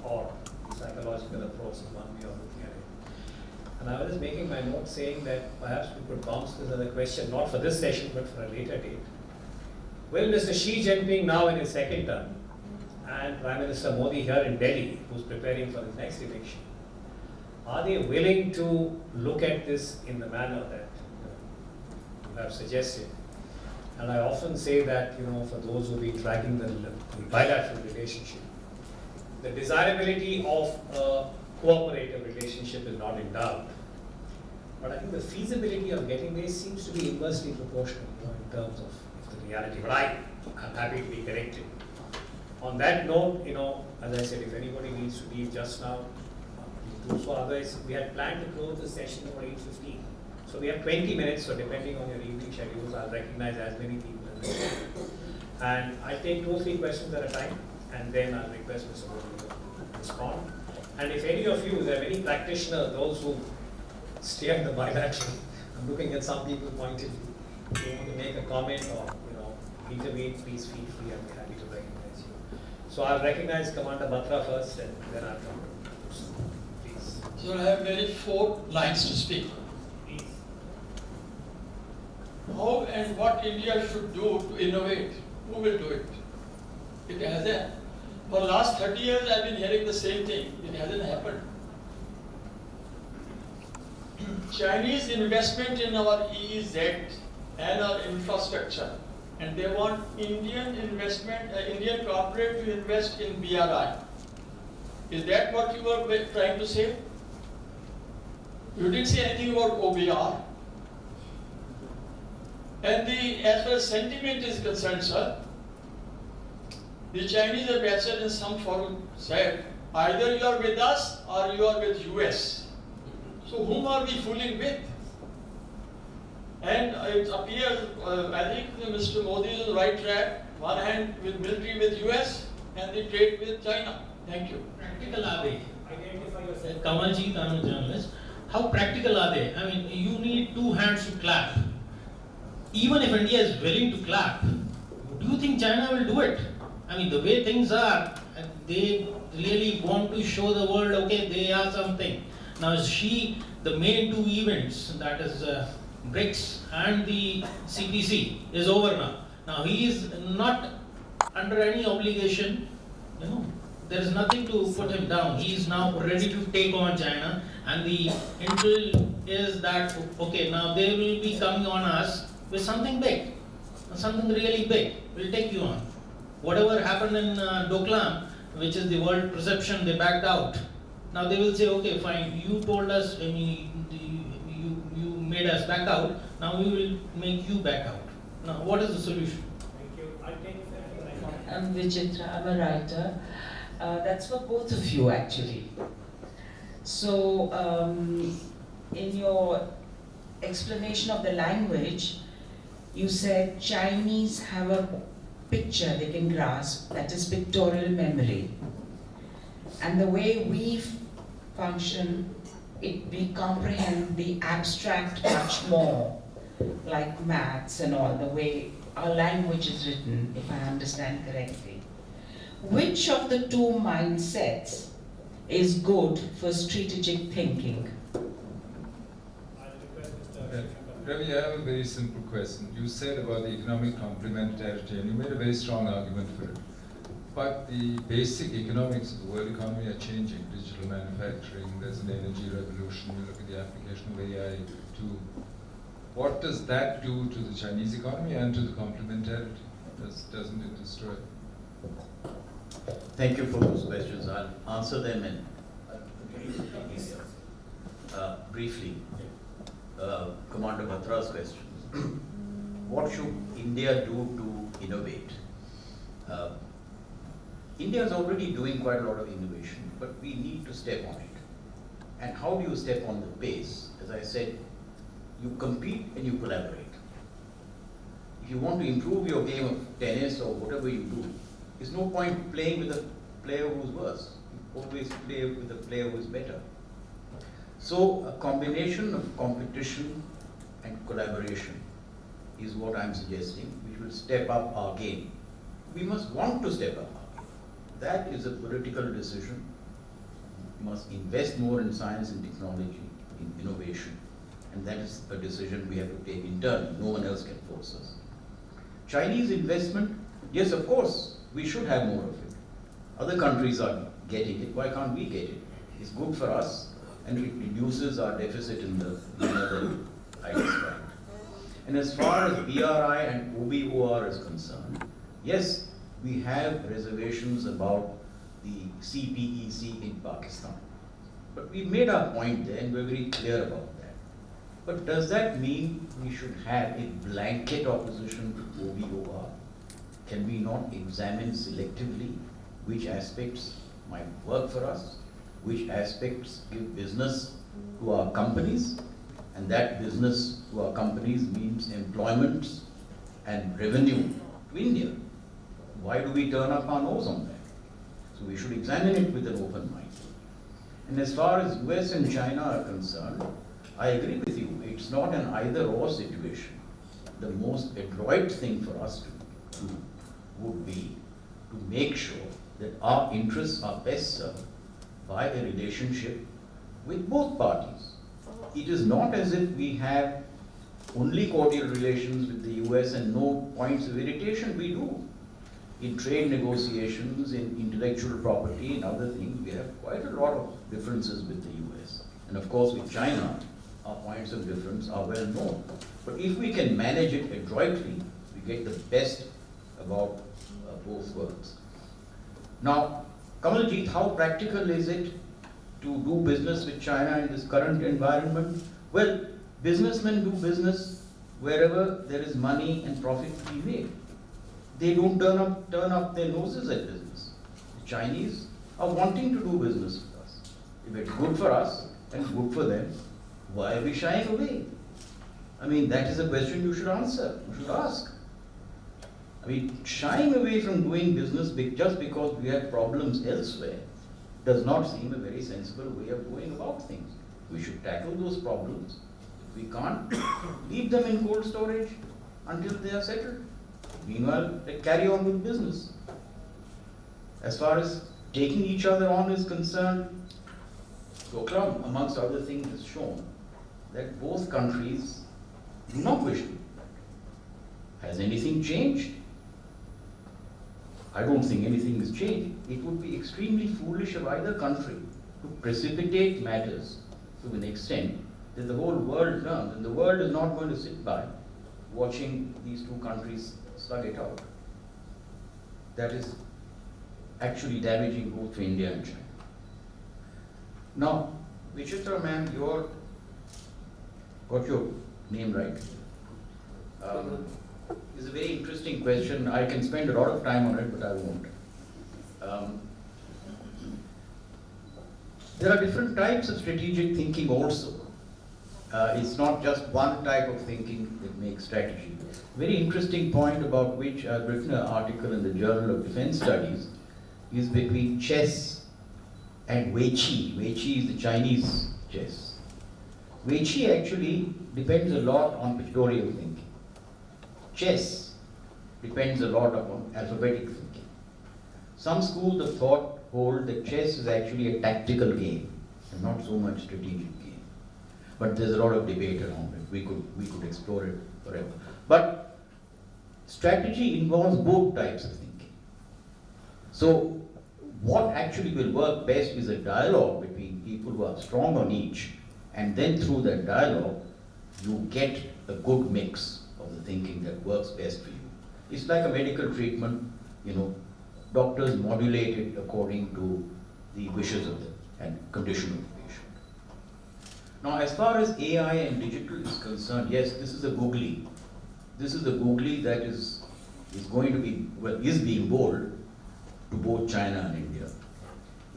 or psychological approach is one way of looking at it. And I was just making my note saying that perhaps we could bounce this as a question, not for this session, but for a later date. Will Mr. Xi Jinping, now in his second term, and Prime Minister Modi here in Delhi, who's preparing for his next election, are they willing to look at this in the manner that you have suggested? And I often say that, for those who be tracking the bilateral relationship, the desirability of a cooperative relationship is not in doubt. But I think the feasibility of getting there seems to be inversely proportional, in terms of the reality. But I'm happy to be corrected. On that note, as I said, if anybody needs to leave just now, so otherwise, we had planned to close the session over 8:15. So we have 20 minutes, so depending on your evening schedules, I'll recognize as many people as I can. And I'll take 2 or 3 questions at a time, and then I'll request Mr. Modi to respond. And if any of you, there are many practitioners, those who stay at the bilateral, I'm looking at some people pointedly, if you want to make a comment or, intervene, please feel free, I'll be happy to recognize you. So I'll recognize Commander Batra first, and then I'll come. So I have nearly 4 lines to speak. How and what India should do to innovate? Who will do it? It hasn't. For the last 30 years I've been hearing the same thing. It hasn't happened. Chinese investment in our EEZ and our infrastructure, and they want Indian investment, Indian corporate to invest in BRI. Is that what you were trying to say? You didn't say anything about OBR. And as far as sentiment is concerned, sir, the Chinese ambassador in some forum said, either you are with us or you are with US. So whom are we fooling with? And it appears, I think Mr. Modi is on the right track. One hand with military with US and the trade with China. Thank you. Practical are they? Identify yourself. Kamalji, I'm a journalist. How practical are they? I mean, you need 2 hands to clap. Even if India is willing to clap, do you think China will do it? I mean, the way things are, they really want to show the world, okay, they are something. Now, the main 2 events, that is BRICS and the CPC, is over now. Now, he is not under any obligation, there is nothing to put him down. He is now ready to take on China, and the intel is that, okay, now they will be coming on us with something big, something really big. We'll take you on. Whatever happened in Doklam, which is the world perception, they backed out. Now they will say, okay, fine, you told us, you made made us back out, now we will make you back out. Now, what is the solution? Thank you. I think I'm Vichitra, I'm a writer. That's for both of you actually. So, in your explanation of the language, you said Chinese have a picture they can grasp, that is pictorial memory. And the way we function, we comprehend the abstract much more, like maths and all, the way our language is written, if I understand correctly. Which of the two mindsets is good for strategic thinking? Ravi, I have a very simple question. You said about the economic complementarity, and you made a very strong argument for it. But the basic economics of the world economy are changing. Digital manufacturing, there's an energy revolution, you look at the application of AI too. What does that do to the Chinese economy and to the complementarity? Doesn't it destroy it? Thank you for those questions. I'll answer them in briefly. Commander Batra's questions. What should India do to innovate? India is already doing quite a lot of innovation, but we need to step on it. And how do you step on the pace? As I said, you compete and you collaborate. If you want to improve your game of tennis or whatever you do, there's no point playing with a player who's worse. You always play with a player who's better. So a combination of competition and collaboration is what I'm suggesting, which will step up our game. We must want to step up our game. That is a political decision. We must invest more in science and technology, in innovation. And that is a decision we have to take internally. No one else can force us. Chinese investment, yes, of course, we should have more of it. Other countries are getting it. Why can't we get it? It's good for us, and it reduces our deficit in the manner that I described. And as far as BRI and OBOR is concerned, yes, we have reservations about the CPEC in Pakistan. But we made our point there and we're very clear about that. But does that mean we should have a blanket opposition to OBOR? Can we not examine selectively which aspects might work for us, which aspects give business to our companies, and that business to our companies means employment and revenue to India? Why do we turn up our nose on that? So we should examine it with an open mind. And as far as US and China are concerned, I agree with you, it's not an either-or situation. The most adroit thing for us to do would be to make sure that our interests are best served by a relationship with both parties. It is not as if we have only cordial relations with the US and no points of irritation. We do. In trade negotiations, in intellectual property, and other things, we have quite a lot of differences with the US. And of course with China, our points of difference are well known. But if we can manage it adroitly, we get the best about both worlds. Now, Kamaljeet, how practical is it to do business with China in this current environment? Well, businessmen do business wherever there is money and profit to be made. They don't turn up their noses at business. The Chinese are wanting to do business with us. If it's good for us and good for them, why are we shying away? I mean, that is a question you should answer, you should ask. I mean, shying away from doing business just because we have problems elsewhere does not seem a very sensible way of going about things. We should tackle those problems. If we can't, leave them in cold storage until they are settled. Meanwhile, they carry on with business. As far as taking each other on is concerned, Doklam, amongst other things, has shown that both countries do not wish to. Has anything changed? I don't think anything has changed. It would be extremely foolish of either country to precipitate matters to an extent that the whole world learns, and the world is not going to sit by watching these two countries slug it out. That is actually damaging both for India and China. Now, Vichitra ma'am, got your name right. It's a very interesting question. I can spend a lot of time on it, but I won't. There are different types of strategic thinking also. It's not just one type of thinking that makes strategy. Very interesting point about which I've written an article in the Journal of Defense Studies is between chess and Wei Qi. Wei Qi is the Chinese chess. Wei Qi actually depends a lot on pictorial thinking. Chess depends a lot upon alphabetic thinking. Some schools of thought hold that chess is actually a tactical game and not so much strategic game. But there's a lot of debate around it. We could explore it forever. But strategy involves both types of thinking. So what actually will work best is a dialogue between people who are strong on each, and then through that dialogue, you get a good mix of the thinking that works best for you. It's like a medical treatment, doctors modulate it according to the wishes of and condition of the patient. Now, as far as AI and digital is concerned, yes, this is a googly. This is a googly that is going to be, is being bold to both China and India.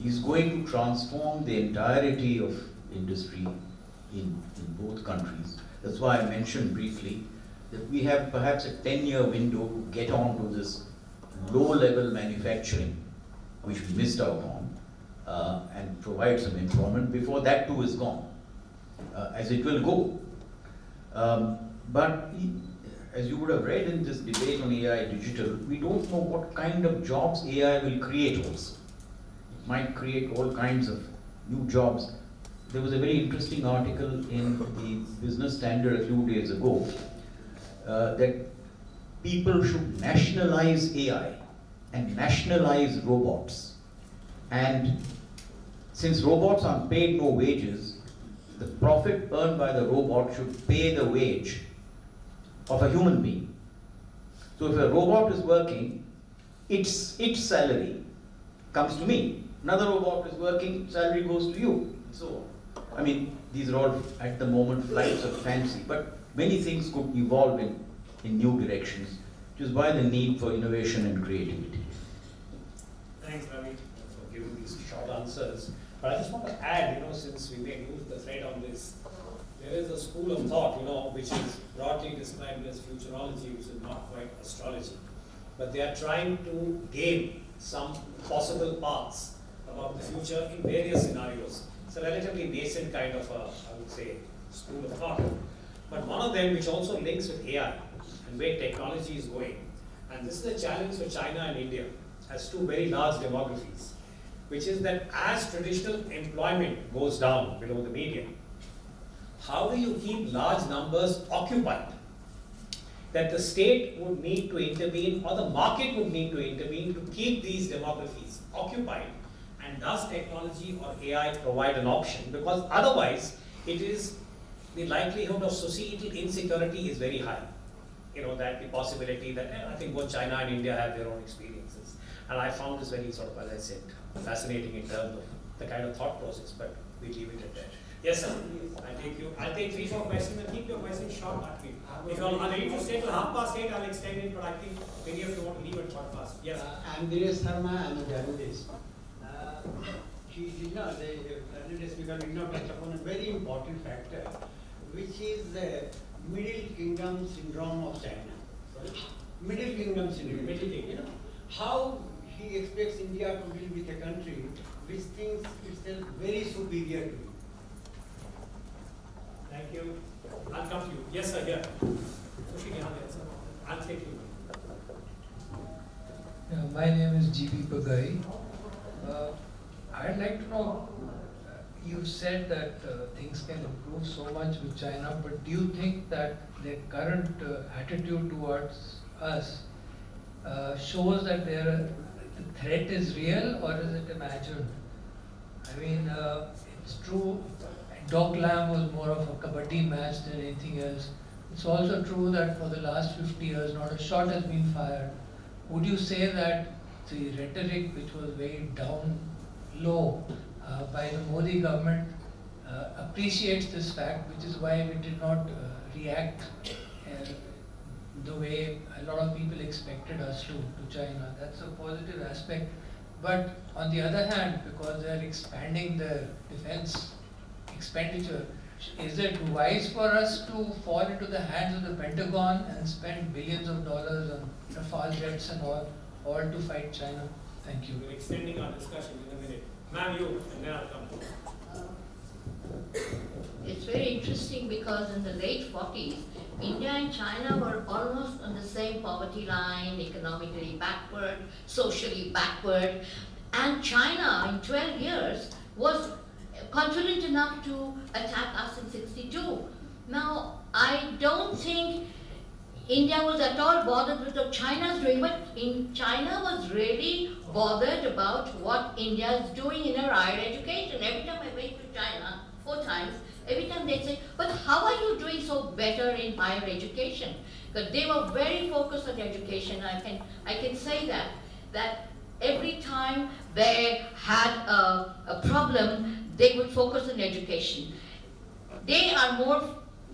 Is going to transform the entirety of industry in both countries. That's why I mentioned briefly that we have perhaps a 10-year window to get on to this low-level manufacturing, which we missed out on, and provide some employment before that too is gone, as it will go. But as you would have read in this debate on AI digital, we don't know what kind of jobs AI will create also. It might create all kinds of new jobs. There was a very interesting article in the Business Standard a few days ago that people should nationalize AI and nationalize robots. And since robots are paid no wages, the profit earned by the robot should pay the wage of a human being. So if a robot is working, its salary comes to me. Another robot is working, salary goes to you. So, I mean, these are all at the moment flights of fancy, but many things could evolve in new directions, which is why the need for innovation and creativity. Thanks, Ravi, for giving these short answers. But I just want to add, since we may lose the thread on this, there is a school of thought, which is broadly described as futurology, which is not quite astrology. But they are trying to game some possible paths about the future in various scenarios. It's a relatively nascent kind of I would say, school of thought. But one of them, which also links with AI and where technology is going, and this is a challenge for China and India as two very large demographies, which is that as traditional employment goes down below the median, how do you keep large numbers occupied? That the state would need to intervene or the market would need to intervene to keep these demographies occupied, and does technology or AI provide an option? Because otherwise, it is the likelihood of societal insecurity is very high. That the possibility that I think both China and India have their own experiences. And I found this very sort of, as I said, fascinating in terms of the kind of thought process, but we leave it at that. Yes, sir. I'll take 3-4 questions and keep your questions short. If you are ready to stay till 8:30, I'll extend it, but I think many of you want to leave at 4:15. Yes. I'm Dinesh Sharma, I'm a journalist. The president speaker did not touch upon a very important factor, which is the Middle Kingdom syndrome of China. Sorry? Middle Kingdom syndrome. Middle Kingdom. How he expects India to deal with a country which thinks itself very superior to him. Thank you. I'll come to you. Yes, sir, here. I'll take you. My name is G.P. Bagai. I'd like to know, you said that things can improve so much with China, but do you think that their current attitude towards us shows that the threat is real or is it imagined? I mean, it's true, Dog Lamb was more of a kabaddi match than anything else. It's also true that for the last 50 years, not a shot has been fired. Would you say that the rhetoric which was very down low by the Modi government appreciates this fact, which is why we did not react the way a lot of people expected us to China. That's a positive aspect. But on the other hand, because they are expanding their defense expenditure, is it wise for us to fall into the hands of the Pentagon and spend billions of dollars on Rafale jets and all to fight China? Thank you. We're extending our discussion in a minute. Ma'am, you, and then I'll come to you. It's very interesting because in the late 40s, India and China were almost on the same poverty line, economically backward, socially backward, and China in 12 years was confident enough to attack us in 62. Now, I don't think India was at all bothered with what China's doing, but China was really bothered about what India is doing in her higher education. Every time I went to China, 4 times, every time they say, but how are you doing so better in higher education? Because they were very focused on education. I can say that every time they had a problem, they would focus on education. They are more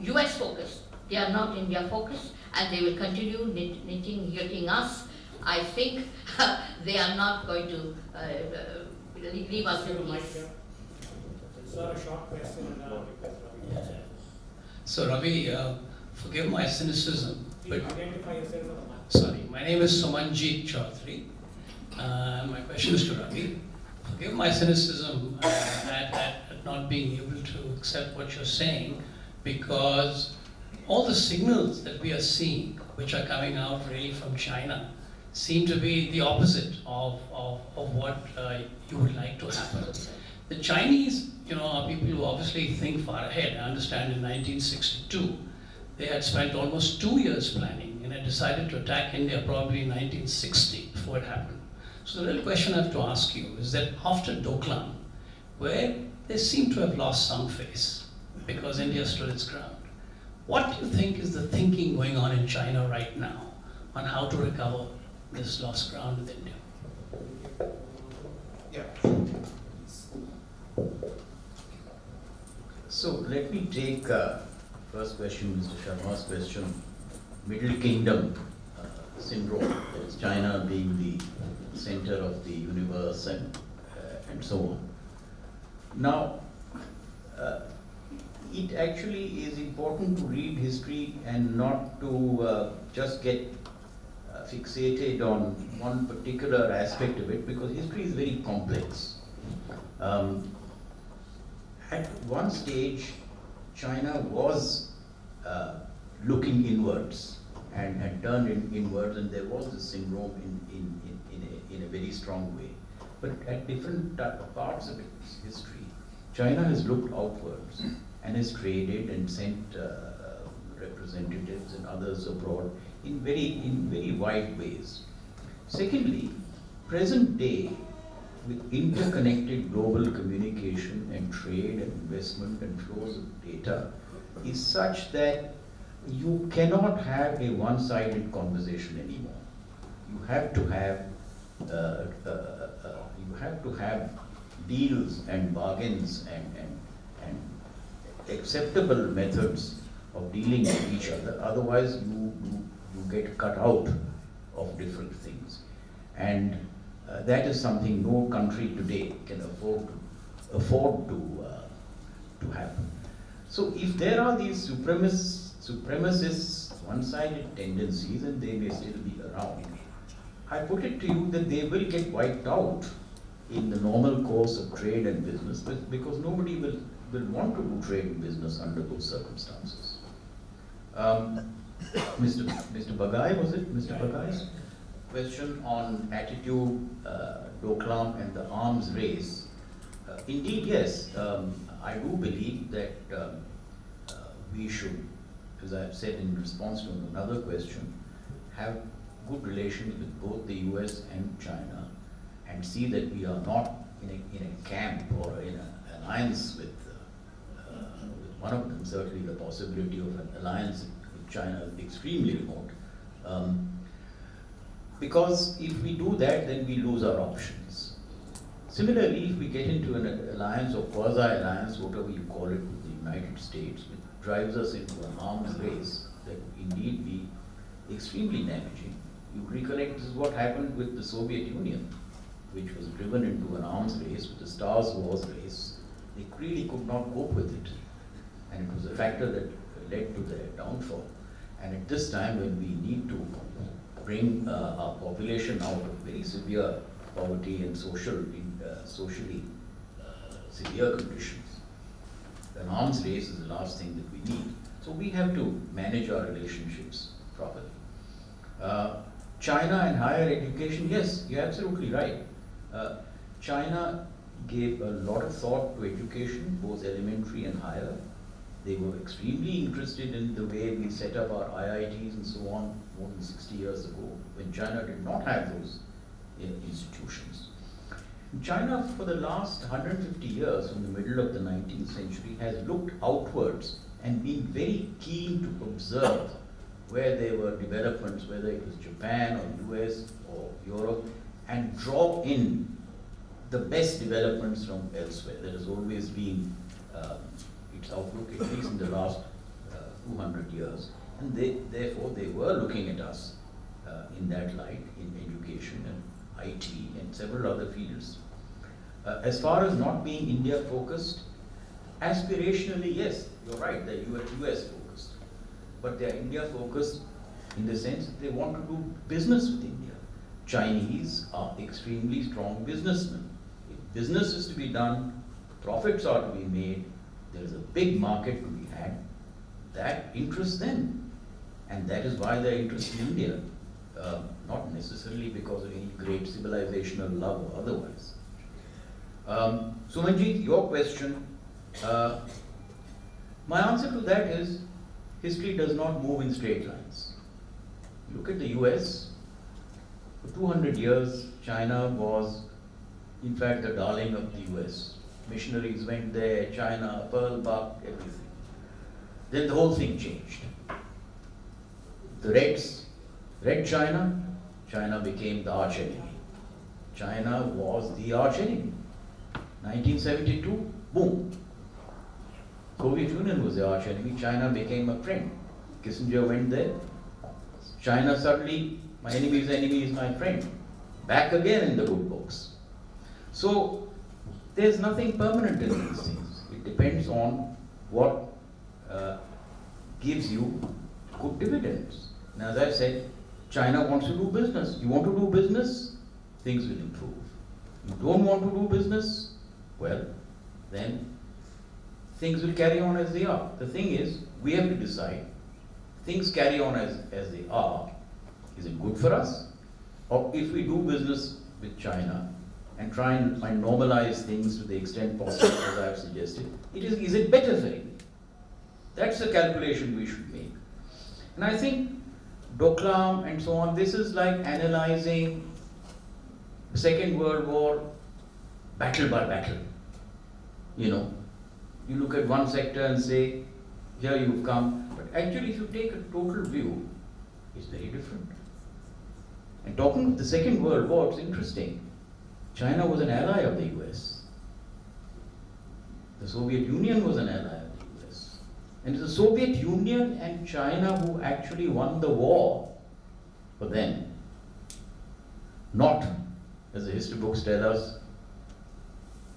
US focused. They are not India focused, and they will continue hitting us. I think they are not going to leave us in peace. Sir, a short question and then I'll request Ravi. So Ravi, forgive my cynicism, Please but identify yourself on the mic. sorry, my name is Sumanjit Chaudhary. My question is to Ravi. Forgive my cynicism at not being able to accept what you're saying, because all the signals that we are seeing, which are coming out really from China, seem to be the opposite of what you would like to happen. The Chinese, are people who obviously think far ahead. I understand in 1962, they had spent almost 2 years planning and had decided to attack India probably in 1960 before it happened. So the real question I have to ask you is that after Doklam, where they seem to have lost some face because India stood its ground, what do you think is the thinking going on in China right now on how to recover this lost ground with India? Yeah. So let me take first question, Mr. Sharma's question, Middle Kingdom syndrome, that is China being the center of the universe and so on. Now, it actually is important to read history and not to just get fixated on one particular aspect of it, because history is very complex. At one stage, China was looking inwards and had turned inwards, and there was this syndrome in a very strong way. But at different parts of its history, China has looked outwards and has traded and sent representatives and others abroad in very wide ways. Secondly, present day, with interconnected global communication and trade and investment and flows of data, is such that you cannot have a one-sided conversation anymore. You have to have deals and bargains and acceptable methods of dealing with each other. Otherwise, you get cut out of different things, and that is something no country today can afford to happen. So if there are these supremacist one-sided tendencies, and they may still be around, I put it to you that they will get wiped out in the normal course of trade and business, because nobody will want to do trade and business under those circumstances. Mr. Bagai, was it? Mr. Bagai's question on attitude, Doklam and the arms race. Indeed, yes, I do believe that we should, as I've said in response to another question, have good relations with both the US and China, and see that we are not in a camp or in an alliance with one of them. Certainly the possibility of an alliance with China is extremely remote. Because if we do that, then we lose our options. Similarly, if we get into an alliance or quasi-alliance, whatever you call it, with the United States, it drives us into an arms race that would indeed be extremely damaging. You recollect this is what happened with the Soviet Union, which was driven into an arms race, with the Stars Wars race. They really could not cope with it. And it was a factor that led to their downfall. And at this time, when we need to bring our population out of very severe poverty and socially severe conditions, an arms race is the last thing that we need. So we have to manage our relationships properly. China and higher education, yes, you're absolutely right. China gave a lot of thought to education, both elementary and higher. They were extremely interested in the way we set up our IITs and so on more than 60 years ago, when China did not have those institutions. China, for the last 150 years, from the middle of the 19th century, has looked outwards and been very keen to observe where there were developments, whether it was Japan or US or Europe, and draw in the best developments from elsewhere. That has always been its outlook, at least in the last 200 years. And therefore, they were looking at us in that light, in education and IT and several other fields. As far as not being India focused, aspirationally, yes, you're right, they're US focused. But they're India focused in the sense that they want to do business with India. Chinese are extremely strong businessmen. If business is to be done, profits are to be made, there is a big market to be had, that interests them. And that is why they're interested in India. Not necessarily because of any great civilizational love or otherwise. Sumanjit, your question, my answer to that is, history does not move in straight lines. Look at the US. For 200 years, China was, in fact, the darling of the US. Missionaries went there, China, Pearl Buck, everything. Then the whole thing changed. The Reds, Red China, China became the arch enemy. China was the arch enemy. 1972, boom. Soviet Union was the arch enemy, China became a friend. Kissinger went there. China suddenly, my enemy's enemy is my friend. Back again in the good books. So, there's nothing permanent in these things. It depends on what gives you good dividends. And as I said, China wants to do business. You want to do business, things will improve. You don't want to do business, well, then things will carry on as they are. The thing is, we have to decide, things carry on as they are, is it good for us? Or if we do business with China and try and normalize things to the extent possible, as I have suggested, is it better for India? That's the calculation we should make. And I think Doklam and so on, this is like analyzing the Second World War battle by battle. You know, you look at one sector and say, here you've come, but actually if you take a total view, it's very different. And talking of the Second World War, it's interesting. China was an ally of the US. The Soviet Union was an ally of the US. And it's the Soviet Union and China who actually won the war for them. Not, as the history books tell us,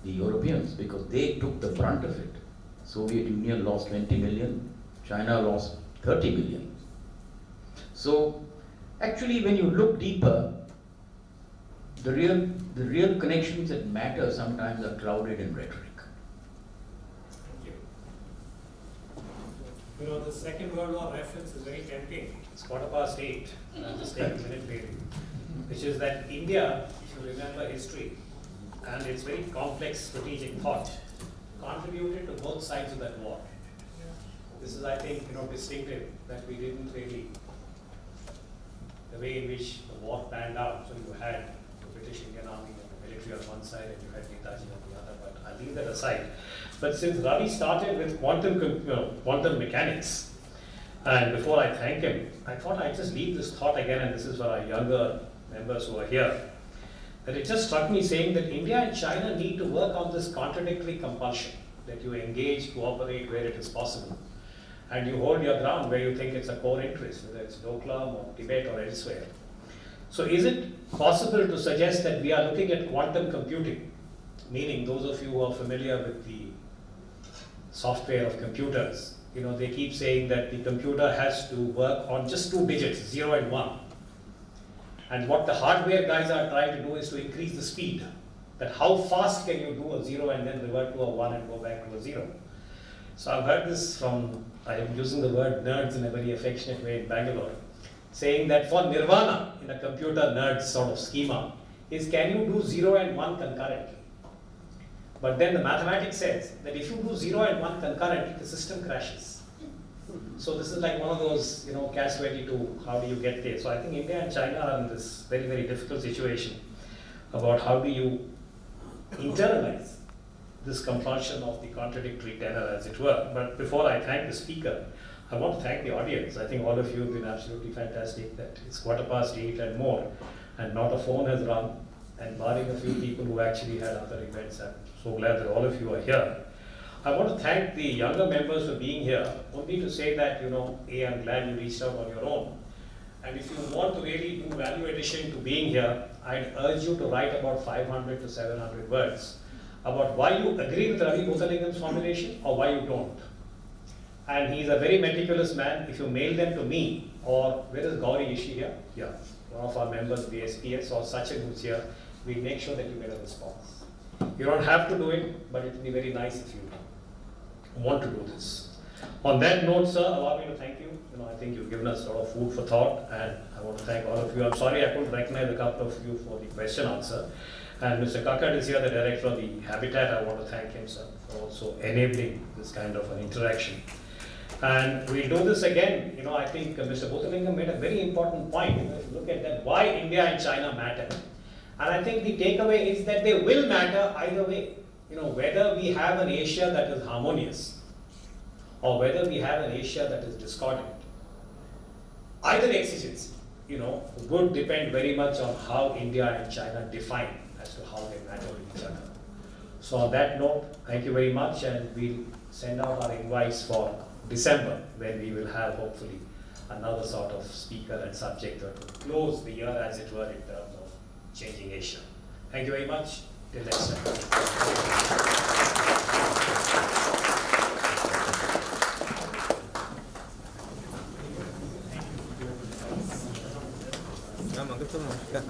the Europeans, because they took the brunt of it. Soviet Union lost 20 million, China lost 30 million. So, actually when you look deeper, the real connections that matter sometimes are clouded in rhetoric. Thank you. You know, the Second World War reference is very tempting. It's 8:15. I'll just take a minute maybe. Which is that India, if you remember history, and its very complex strategic thought, contributed to both sides of that war. This is, I think, distinctive, that we didn't really, the way in which the war panned out. So you had the British Indian Army and the military on one side, and you had Netaji on the other. But I'll leave that aside. But since Ravi started with quantum mechanics, and before I thank him, I thought I'd just leave this thought again, and this is for our younger members who are here, that it just struck me saying that India and China need to work on this contradictory compulsion, that you engage, cooperate where it is possible, and you hold your ground where you think it's a core interest, whether it's Doklam or Tibet or elsewhere. So is it possible to suggest that we are looking at quantum computing, meaning those of you who are familiar with the software of computers, they keep saying that the computer has to work on just 2 digits, 0 and 1. And what the hardware guys are trying to do is to increase the speed, that how fast can you do a 0 and then revert to a 1 and go back to a 0. So I've heard this from, I am using the word nerds in a very affectionate way in Bangalore, saying that for nirvana in a computer nerd sort of schema is, can you do 0 and 1 concurrently? But then the mathematics says that if you do 0 and 1 concurrently, the system crashes. So this is like one of those, catch-22, how do you get there? So I think India and China are in this very, very difficult situation about how do you internalize this compulsion of the contradictory tenor, as it were. But before I thank the speaker, I want to thank the audience. I think all of you have been absolutely fantastic, that it's 8:15 and more, and not a phone has rung, and barring a few people who actually had other events, I'm so glad that all of you are here. I want to thank the younger members for being here, only to say that, I'm glad you reached out on your own. And if you want to really do value addition to being here, I'd urge you to write about 500 to 700 words about why you agree with Ravi Bhoothalingam's formulation or why you don't. And he's a very meticulous man. If you mail them to me, or where is Gauri, is she here? Yeah, one of our members of the SPS, or Sachin who's here, we'll make sure that you get a response. You don't have to do it, but it will be very nice if you want to do this. On that note, sir, allow me to thank you. I think you've given us a lot of food for thought, and I want to thank all of you. I'm sorry I couldn't recognize a couple of you for the question answer. And Mr. Kakkad is here, the director of the Habitat. I want to thank him, sir, for also enabling this kind of an interaction. And we'll do this again. I think Mr. Bhoothalingam made a very important point. If you look at that, why India and China matter. And I think the takeaway is that they will matter either way. Whether we have an Asia that is harmonious or whether we have an Asia that is discordant, either exigency, would depend very much on how India and China define as to how they matter with each other. So on that note, thank you very much, and we'll send out our invites for December, when we will have hopefully another sort of speaker and subject to close the year, as it were, in terms of changing Asia. Thank you very much. Till next time. Ya.